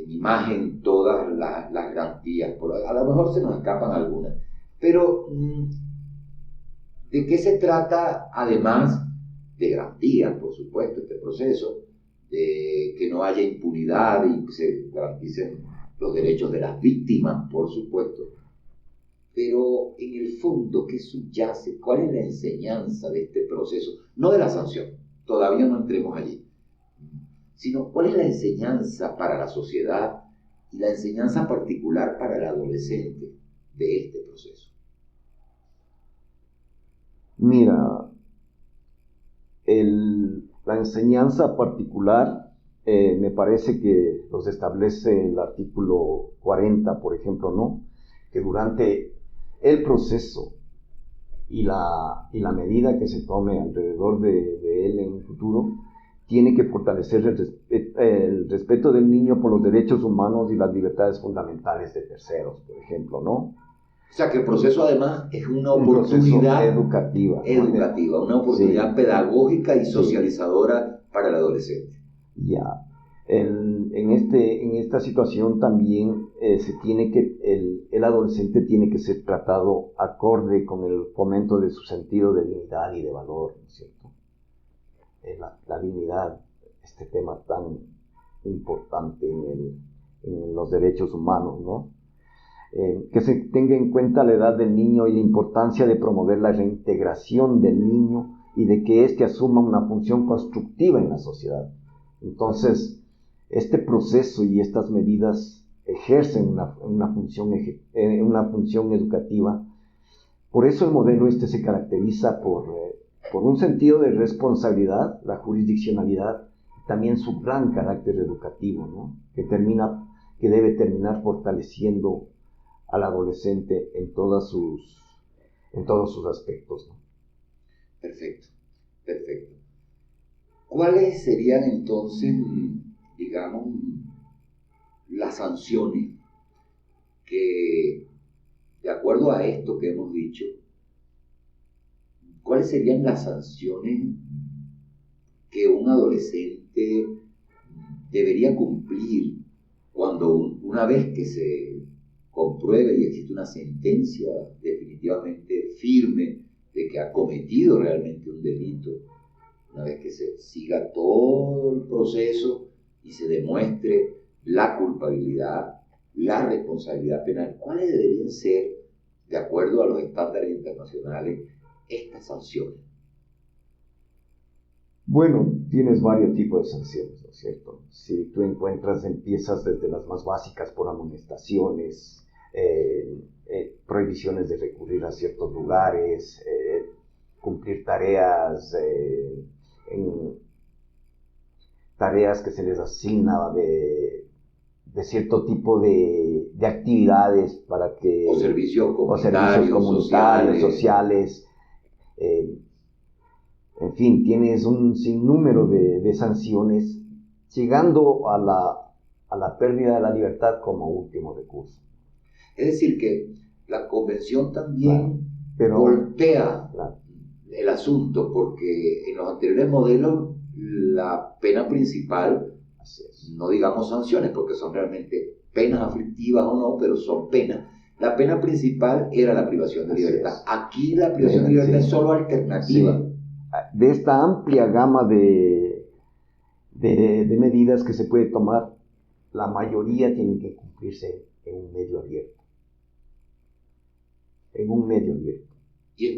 imagen todas las garantías. A lo mejor se nos escapan algunas. Pero, ¿de qué se trata además de garantías, por supuesto, este proceso? De que no haya impunidad y que se garanticen los derechos de las víctimas, por supuesto. Pero en el fondo, ¿qué subyace? ¿Cuál es la enseñanza de este proceso? No de la sanción, todavía no entremos allí, sino cuál es la enseñanza para la sociedad y la enseñanza particular para el adolescente de este proceso? Mira, la enseñanza particular me parece que los establece el artículo 40, por ejemplo, ¿no? Que durante el proceso y la medida que se tome alrededor de él en un futuro, tiene que fortalecer el respeto del niño por los derechos humanos y las libertades fundamentales de terceros, por ejemplo, ¿no? O sea, que el proceso además es una Un oportunidad educativa, una oportunidad sí, pedagógica y socializadora para el adolescente. Ya. En esta situación también el adolescente tiene que ser tratado acorde con el fomento de su sentido de dignidad y de valor, ¿no es cierto? La dignidad, este tema tan importante en los derechos humanos, ¿no? Que se tenga en cuenta la edad del niño y la importancia de promover la reintegración del niño y de que éste asuma una función constructiva en la sociedad. Entonces, este proceso y estas medidas ejercen una función educativa. Por eso el modelo se caracteriza por un sentido de responsabilidad, la jurisdiccionalidad, y también su gran carácter educativo, ¿no? Que debe terminar fortaleciendo al adolescente en todos sus aspectos, ¿no? Perfecto, perfecto. ¿Cuáles serían entonces, digamos, las sanciones que, de acuerdo a esto que hemos dicho, cuáles serían las sanciones que un adolescente debería cumplir cuando una vez que se compruebe y existe una sentencia definitivamente firme de que ha cometido realmente un delito, una vez que se siga todo el proceso y se demuestre la culpabilidad, la responsabilidad penal, ¿cuáles deberían ser, de acuerdo a los estándares internacionales, estas sanciones? Bueno, tienes varios tipos de sanciones, ¿no es cierto? Si tú empiezas desde las más básicas por amonestaciones, prohibiciones de recurrir a ciertos lugares, cumplir tareas que se les asigna de cierto tipo de actividades para que... O servicios comunitarios, sociales. En fin, tienes un sinnúmero de sanciones, llegando a la pérdida de la libertad como último recurso. Es decir, que la convención también golpea el asunto, porque en los anteriores modelos la pena principal, no digamos sanciones, porque son realmente penas aflictivas o no, pero son penas. La pena principal era la privación de libertad. Aquí la privación de libertad es solo alternativa. Sí. De esta amplia gama de medidas que se puede tomar, la mayoría tienen que cumplirse en un medio abierto. Y en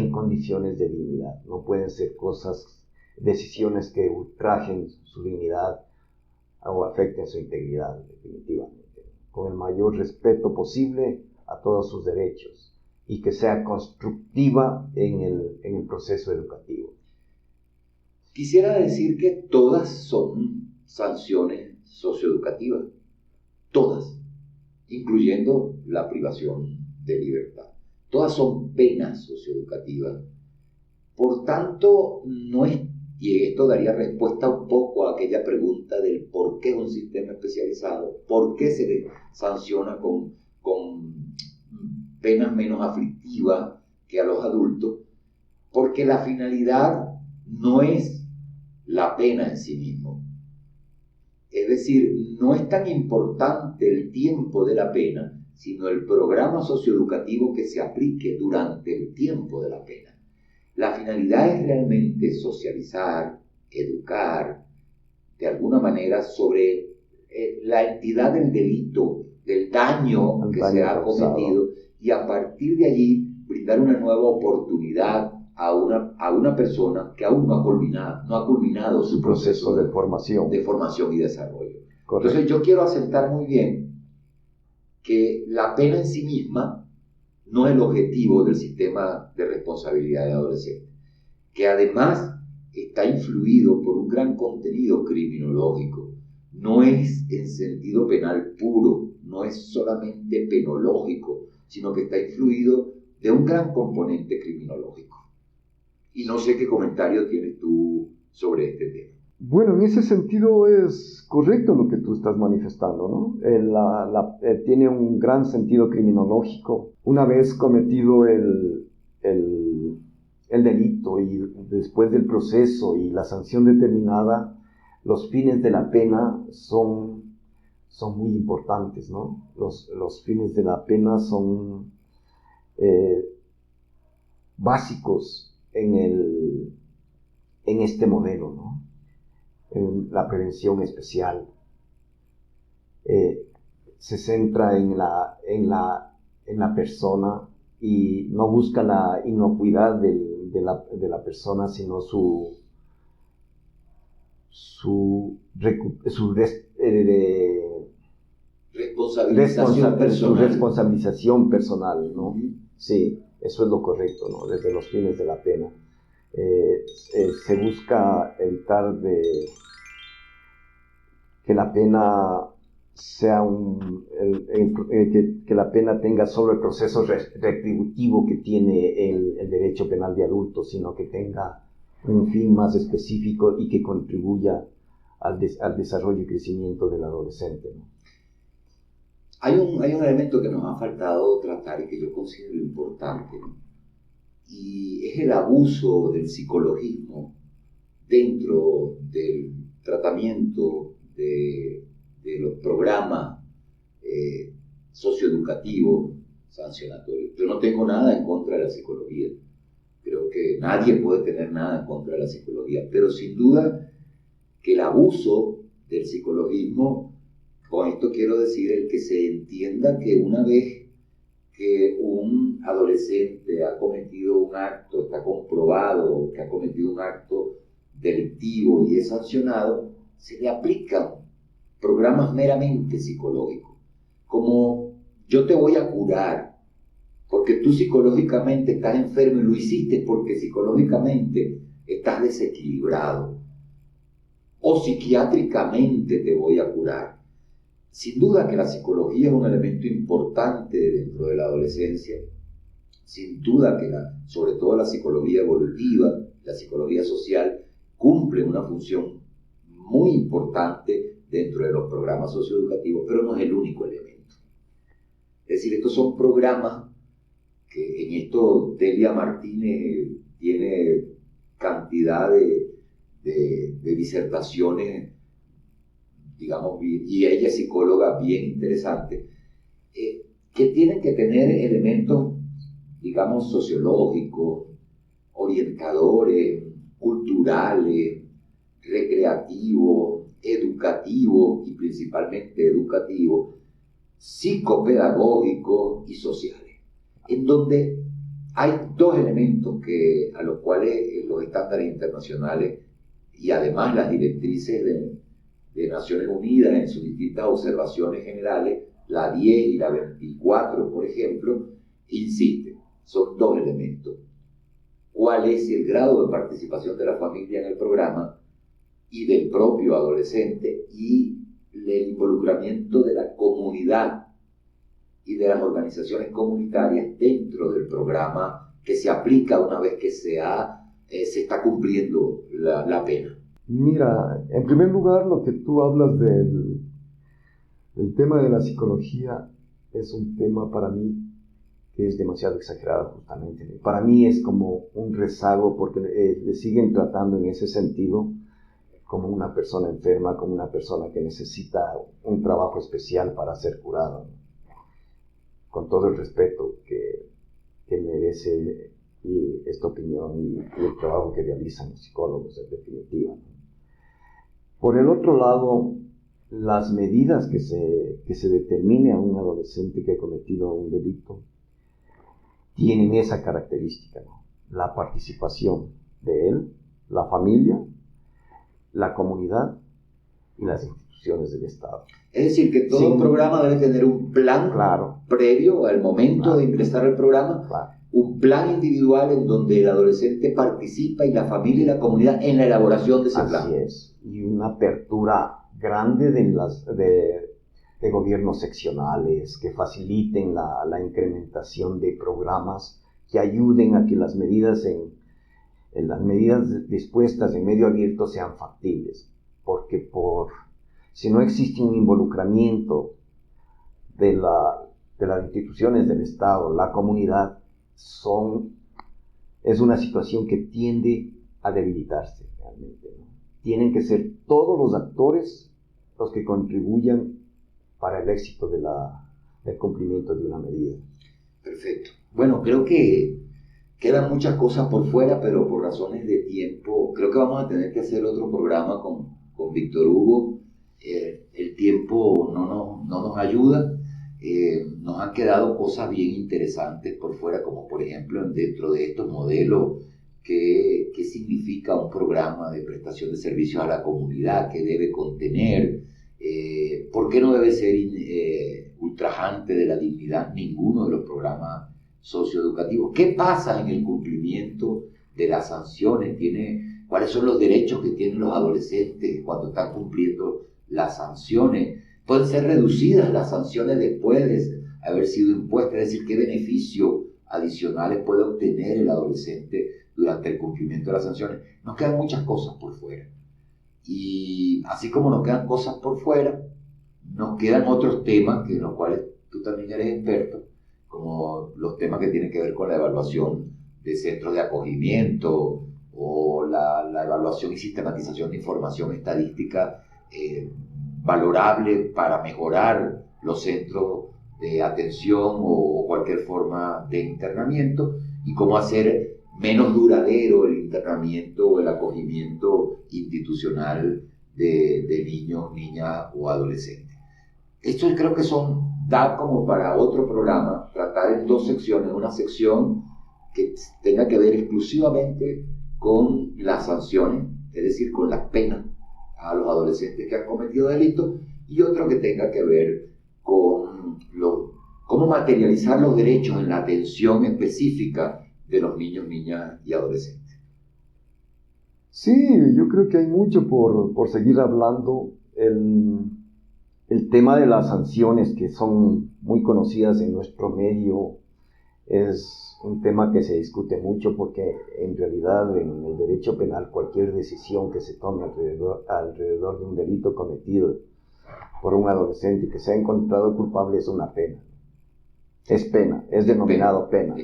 condiciones de dignidad. No pueden ser decisiones que ultrajen su dignidad o afecten su integridad, definitivamente. Con el mayor respeto posible a todos sus derechos y que sea constructiva en el proceso educativo. Quisiera decir que todas son sanciones socioeducativas, todas, incluyendo la privación de libertad. Todas son penas socioeducativas. Por tanto, y esto daría respuesta un poco a aquella pregunta del por qué un sistema especializado, por qué se le sanciona con penas menos aflictivas que a los adultos, porque la finalidad no es la pena en sí mismo. Es decir, no es tan importante el tiempo de la pena, sino el programa socioeducativo que se aplique durante el tiempo de la pena. La finalidad es realmente socializar, educar, de alguna manera, sobre la entidad del delito, del daño que se ha cometido, y a partir de allí brindar una nueva oportunidad a una persona que aún no ha culminado su proceso de formación y desarrollo. Correcto. Entonces yo quiero aceptar muy bien que la pena en sí misma no es el objetivo del sistema de responsabilidad de adolescentes, que además está influido por un gran contenido criminológico. No es en sentido penal puro, no es solamente penológico, sino que está influido de un gran componente criminológico. Y no sé qué comentario tienes tú sobre este tema. Bueno, en ese sentido es correcto lo que tú estás manifestando, ¿no? Tiene un gran sentido criminológico. Una vez cometido el delito y después del proceso y la sanción determinada, los fines de la pena son muy importantes, ¿no? Los fines de la pena son básicos en este modelo, ¿no? En la prevención especial. Se centra en la persona y no busca la inocuidad de la persona, sino su responsabilización personal, ¿no? Uh-huh. Sí, eso es lo correcto, ¿no? Desde los fines de la pena. Se busca evitar que la pena sea que la pena tenga solo el proceso retributivo que tiene el derecho penal de adultos, sino que tenga un fin más específico y que contribuya al desarrollo y crecimiento del adolescente, ¿no? Hay un elemento que nos ha faltado tratar y que yo considero importante, ¿no? Y es el abuso del psicologismo dentro del tratamiento de los programas socioeducativos sancionatorios. Yo no tengo nada en contra de la psicología. Creo que nadie puede tener nada en contra de la psicología, pero sin duda que el abuso del psicologismo, con esto quiero decir el que se entienda que una vez que un adolescente ha cometido un acto, está comprobado que ha cometido un acto delictivo y es sancionado, se le aplican programas meramente psicológicos, como yo te voy a curar, porque tú psicológicamente estás enfermo y lo hiciste porque psicológicamente estás desequilibrado, o psiquiátricamente te voy a curar. Sin duda que la psicología es un elemento importante dentro de la adolescencia, sin duda que sobre todo la psicología evolutiva, la psicología social, cumple una función muy importante dentro de los programas socioeducativos, pero no es el único elemento. Es decir, estos son programas que en esto Delia Martínez tiene cantidad de disertaciones, digamos, y ella es psicóloga bien interesante, que tienen que tener elementos, digamos, sociológicos, orientadores, culturales, recreativos, educativos y principalmente educativos, psicopedagógicos y sociales, en donde hay dos elementos a los cuales los estándares internacionales y además las directrices de Naciones Unidas en sus distintas observaciones generales, la 10 y la 24, por ejemplo, insisten. Son dos elementos. ¿Cuál es el grado de participación de la familia en el programa y del propio adolescente y el involucramiento de la comunidad y de las organizaciones comunitarias dentro del programa que se aplica una vez que se está cumpliendo la pena? Mira, en primer lugar, lo que tú hablas del tema de la psicología es un tema para mí que es demasiado exagerado justamente. Para mí es como un rezago porque le siguen tratando en ese sentido como una persona enferma, como una persona que necesita un trabajo especial para ser curado, ¿no? Con todo el respeto que merece esta opinión y el trabajo que realizan los psicólogos, en definitiva, ¿no? Por el otro lado, las medidas que se determine a un adolescente que ha cometido un delito tienen esa característica, ¿no? La participación de él, la familia, la comunidad y las instituciones. instituciones del Estado. Es decir, que todo programa debe tener un plan previo al momento de ingresar al programa, un plan individual en donde el adolescente participa y la familia y la comunidad en la elaboración de ese plan. Así es, y una apertura grande de gobiernos seccionales que faciliten la incrementación de programas que ayuden a que las medidas dispuestas en medio abierto sean factibles, porque si no existe un involucramiento de las instituciones del Estado, la comunidad, es una situación que tiende a debilitarse realmente, ¿no? Tienen que ser todos los actores los que contribuyan para el éxito del cumplimiento de una medida. Perfecto. Bueno, creo que quedan muchas cosas por fuera, pero por razones de tiempo, creo que vamos a tener que hacer otro programa con Víctor Hugo. El tiempo no nos ayuda. Nos han quedado cosas bien interesantes por fuera, como por ejemplo dentro de estos modelos, qué significa un programa de prestación de servicios a la comunidad, qué debe contener, por qué no debe ser ultrajante de la dignidad ninguno de los programas socioeducativos, qué pasa en el cumplimiento de las sanciones, cuáles son los derechos que tienen los adolescentes cuando están cumpliendo las sanciones. Pueden ser reducidas las sanciones después de haber sido impuestas, es decir, qué beneficios adicionales puede obtener el adolescente durante el cumplimiento de las sanciones. Nos quedan muchas cosas por fuera. Y así como nos quedan cosas por fuera, nos quedan otros temas en los cuales tú también eres experto, como los temas que tienen que ver con la evaluación de centros de acogimiento o la evaluación y sistematización de información estadística valorable para mejorar los centros de atención o cualquier forma de internamiento, y cómo hacer menos duradero el internamiento o el acogimiento institucional de niños, niñas o adolescentes. Esto creo que da como para otro programa, tratar en dos secciones, una sección que tenga que ver exclusivamente con las sanciones, es decir, con las penas a los adolescentes que han cometido delitos, y otro que tenga que ver con cómo materializar los derechos en la atención específica de los niños, niñas y adolescentes. Sí, yo creo que hay mucho por seguir hablando. El tema de las sanciones, que son muy conocidas en nuestro medio, es un tema que se discute mucho, porque en realidad en el derecho penal cualquier decisión que se tome alrededor de un delito cometido por un adolescente que se ha encontrado culpable es una pena. Es pena, es denominado pena.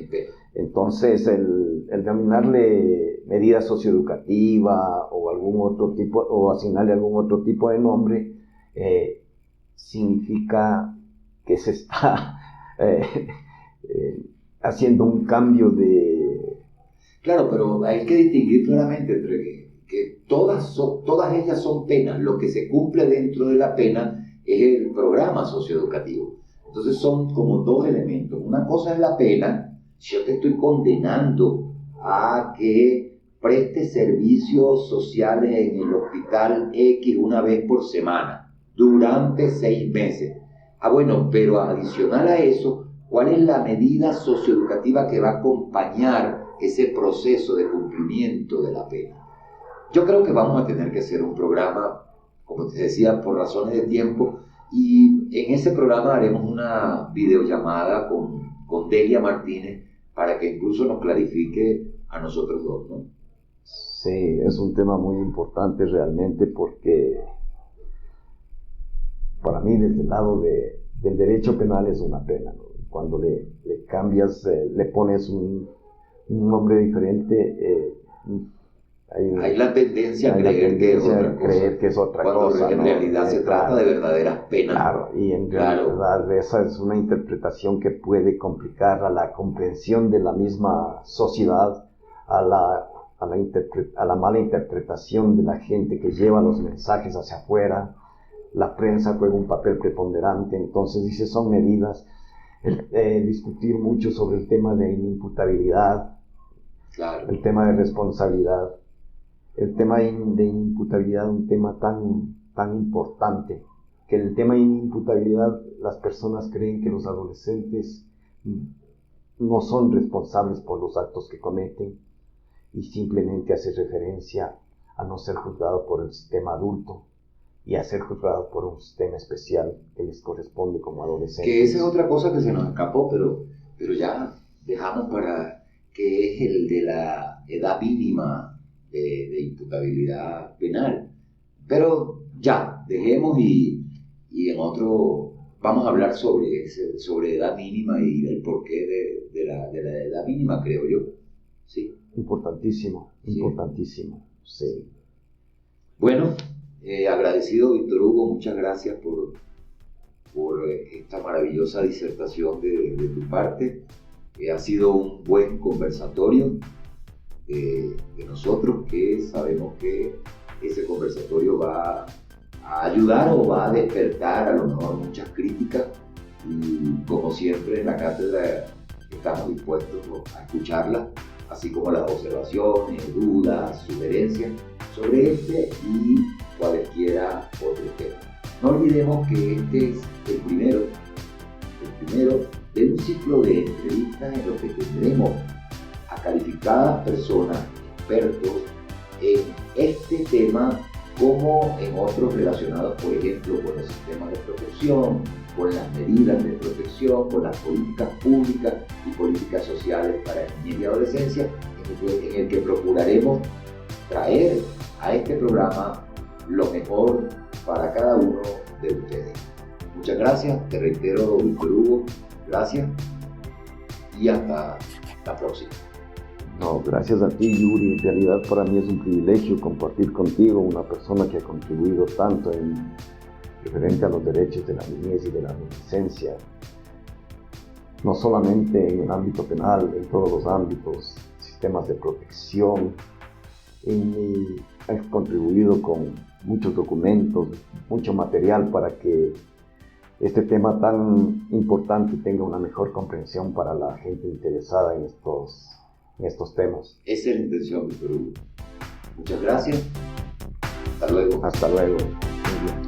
Entonces el denominarle medida socioeducativa o algún otro tipo, o asignarle algún otro tipo de nombre, significa que se está haciendo un cambio de... Claro, pero hay que distinguir claramente entre que todas ellas son penas. Lo que se cumple dentro de la pena es el programa socioeducativo. Entonces son como dos elementos. Una cosa es la pena. Si yo te estoy condenando a que prestes servicios sociales en el hospital X una vez por semana durante 6 meses. Bueno, pero adicional a eso, ¿cuál es la medida socioeducativa que va a acompañar ese proceso de cumplimiento de la pena? Yo creo que vamos a tener que hacer un programa, como te decía, por razones de tiempo, y en ese programa haremos una videollamada con Delia Martínez para que incluso nos clarifique a nosotros dos, ¿no? Sí, es un tema muy importante realmente, porque para mí desde el lado del derecho penal es una pena, ¿no? Cuando le cambias, le pones un nombre diferente, hay la tendencia a creer que es otra cosa. Cuando en realidad se trata de verdaderas penas. Claro, y en realidad esa es una interpretación que puede complicar a la comprensión de la misma sociedad, a la mala interpretación de la gente que lleva los mensajes hacia afuera. La prensa juega un papel preponderante, entonces dice, son medidas. Discutir mucho sobre el tema de inimputabilidad, el tema de responsabilidad, el tema de inimputabilidad, un tema tan importante, que el tema de inimputabilidad, las personas creen que los adolescentes no son responsables por los actos que cometen y simplemente hace referencia a no ser juzgado por el sistema adulto y a ser juzgado por un sistema especial que les corresponde como adolescentes. Que esa es otra cosa que se nos escapó, pero ya dejamos para que es el de la edad mínima de imputabilidad penal. Pero ya, dejemos y en otro vamos a hablar sobre edad mínima y el porqué de la edad mínima, creo yo. Sí. Importantísimo, importantísimo, sí. Bueno, agradecido, Víctor Hugo, muchas gracias por esta maravillosa disertación de tu parte. Ha sido un buen conversatorio de nosotros, que sabemos que ese conversatorio va a ayudar o va a despertar a lo mejor muchas críticas, y como siempre en la cátedra estamos dispuestos a escucharlas, así como las observaciones, dudas, sugerencias sobre este y cualesquiera otros temas. No olvidemos que este es el primero de un ciclo de entrevistas en los que tendremos a calificadas personas, expertos en este tema, como en otros relacionados, por ejemplo, con los sistemas de protección, con las medidas de protección, con las políticas públicas y políticas sociales para niñez y adolescencia, en el que procuraremos traer a este programa lo mejor para cada uno de ustedes. Muchas gracias, te reitero, Víctor Hugo, gracias y hasta la próxima. No, gracias a ti, Yuri. En realidad para mí es un privilegio compartir contigo, una persona que ha contribuido tanto en referente a los derechos de la niñez y de la adolescencia, no solamente en el ámbito penal, en todos los ámbitos, sistemas de protección. Has contribuido con muchos documentos, mucho material para que este tema tan importante tenga una mejor comprensión para la gente interesada en estos temas. Esa es la intención, Víctor Hugo. Muchas gracias. Hasta luego. Hasta luego. Muy bien.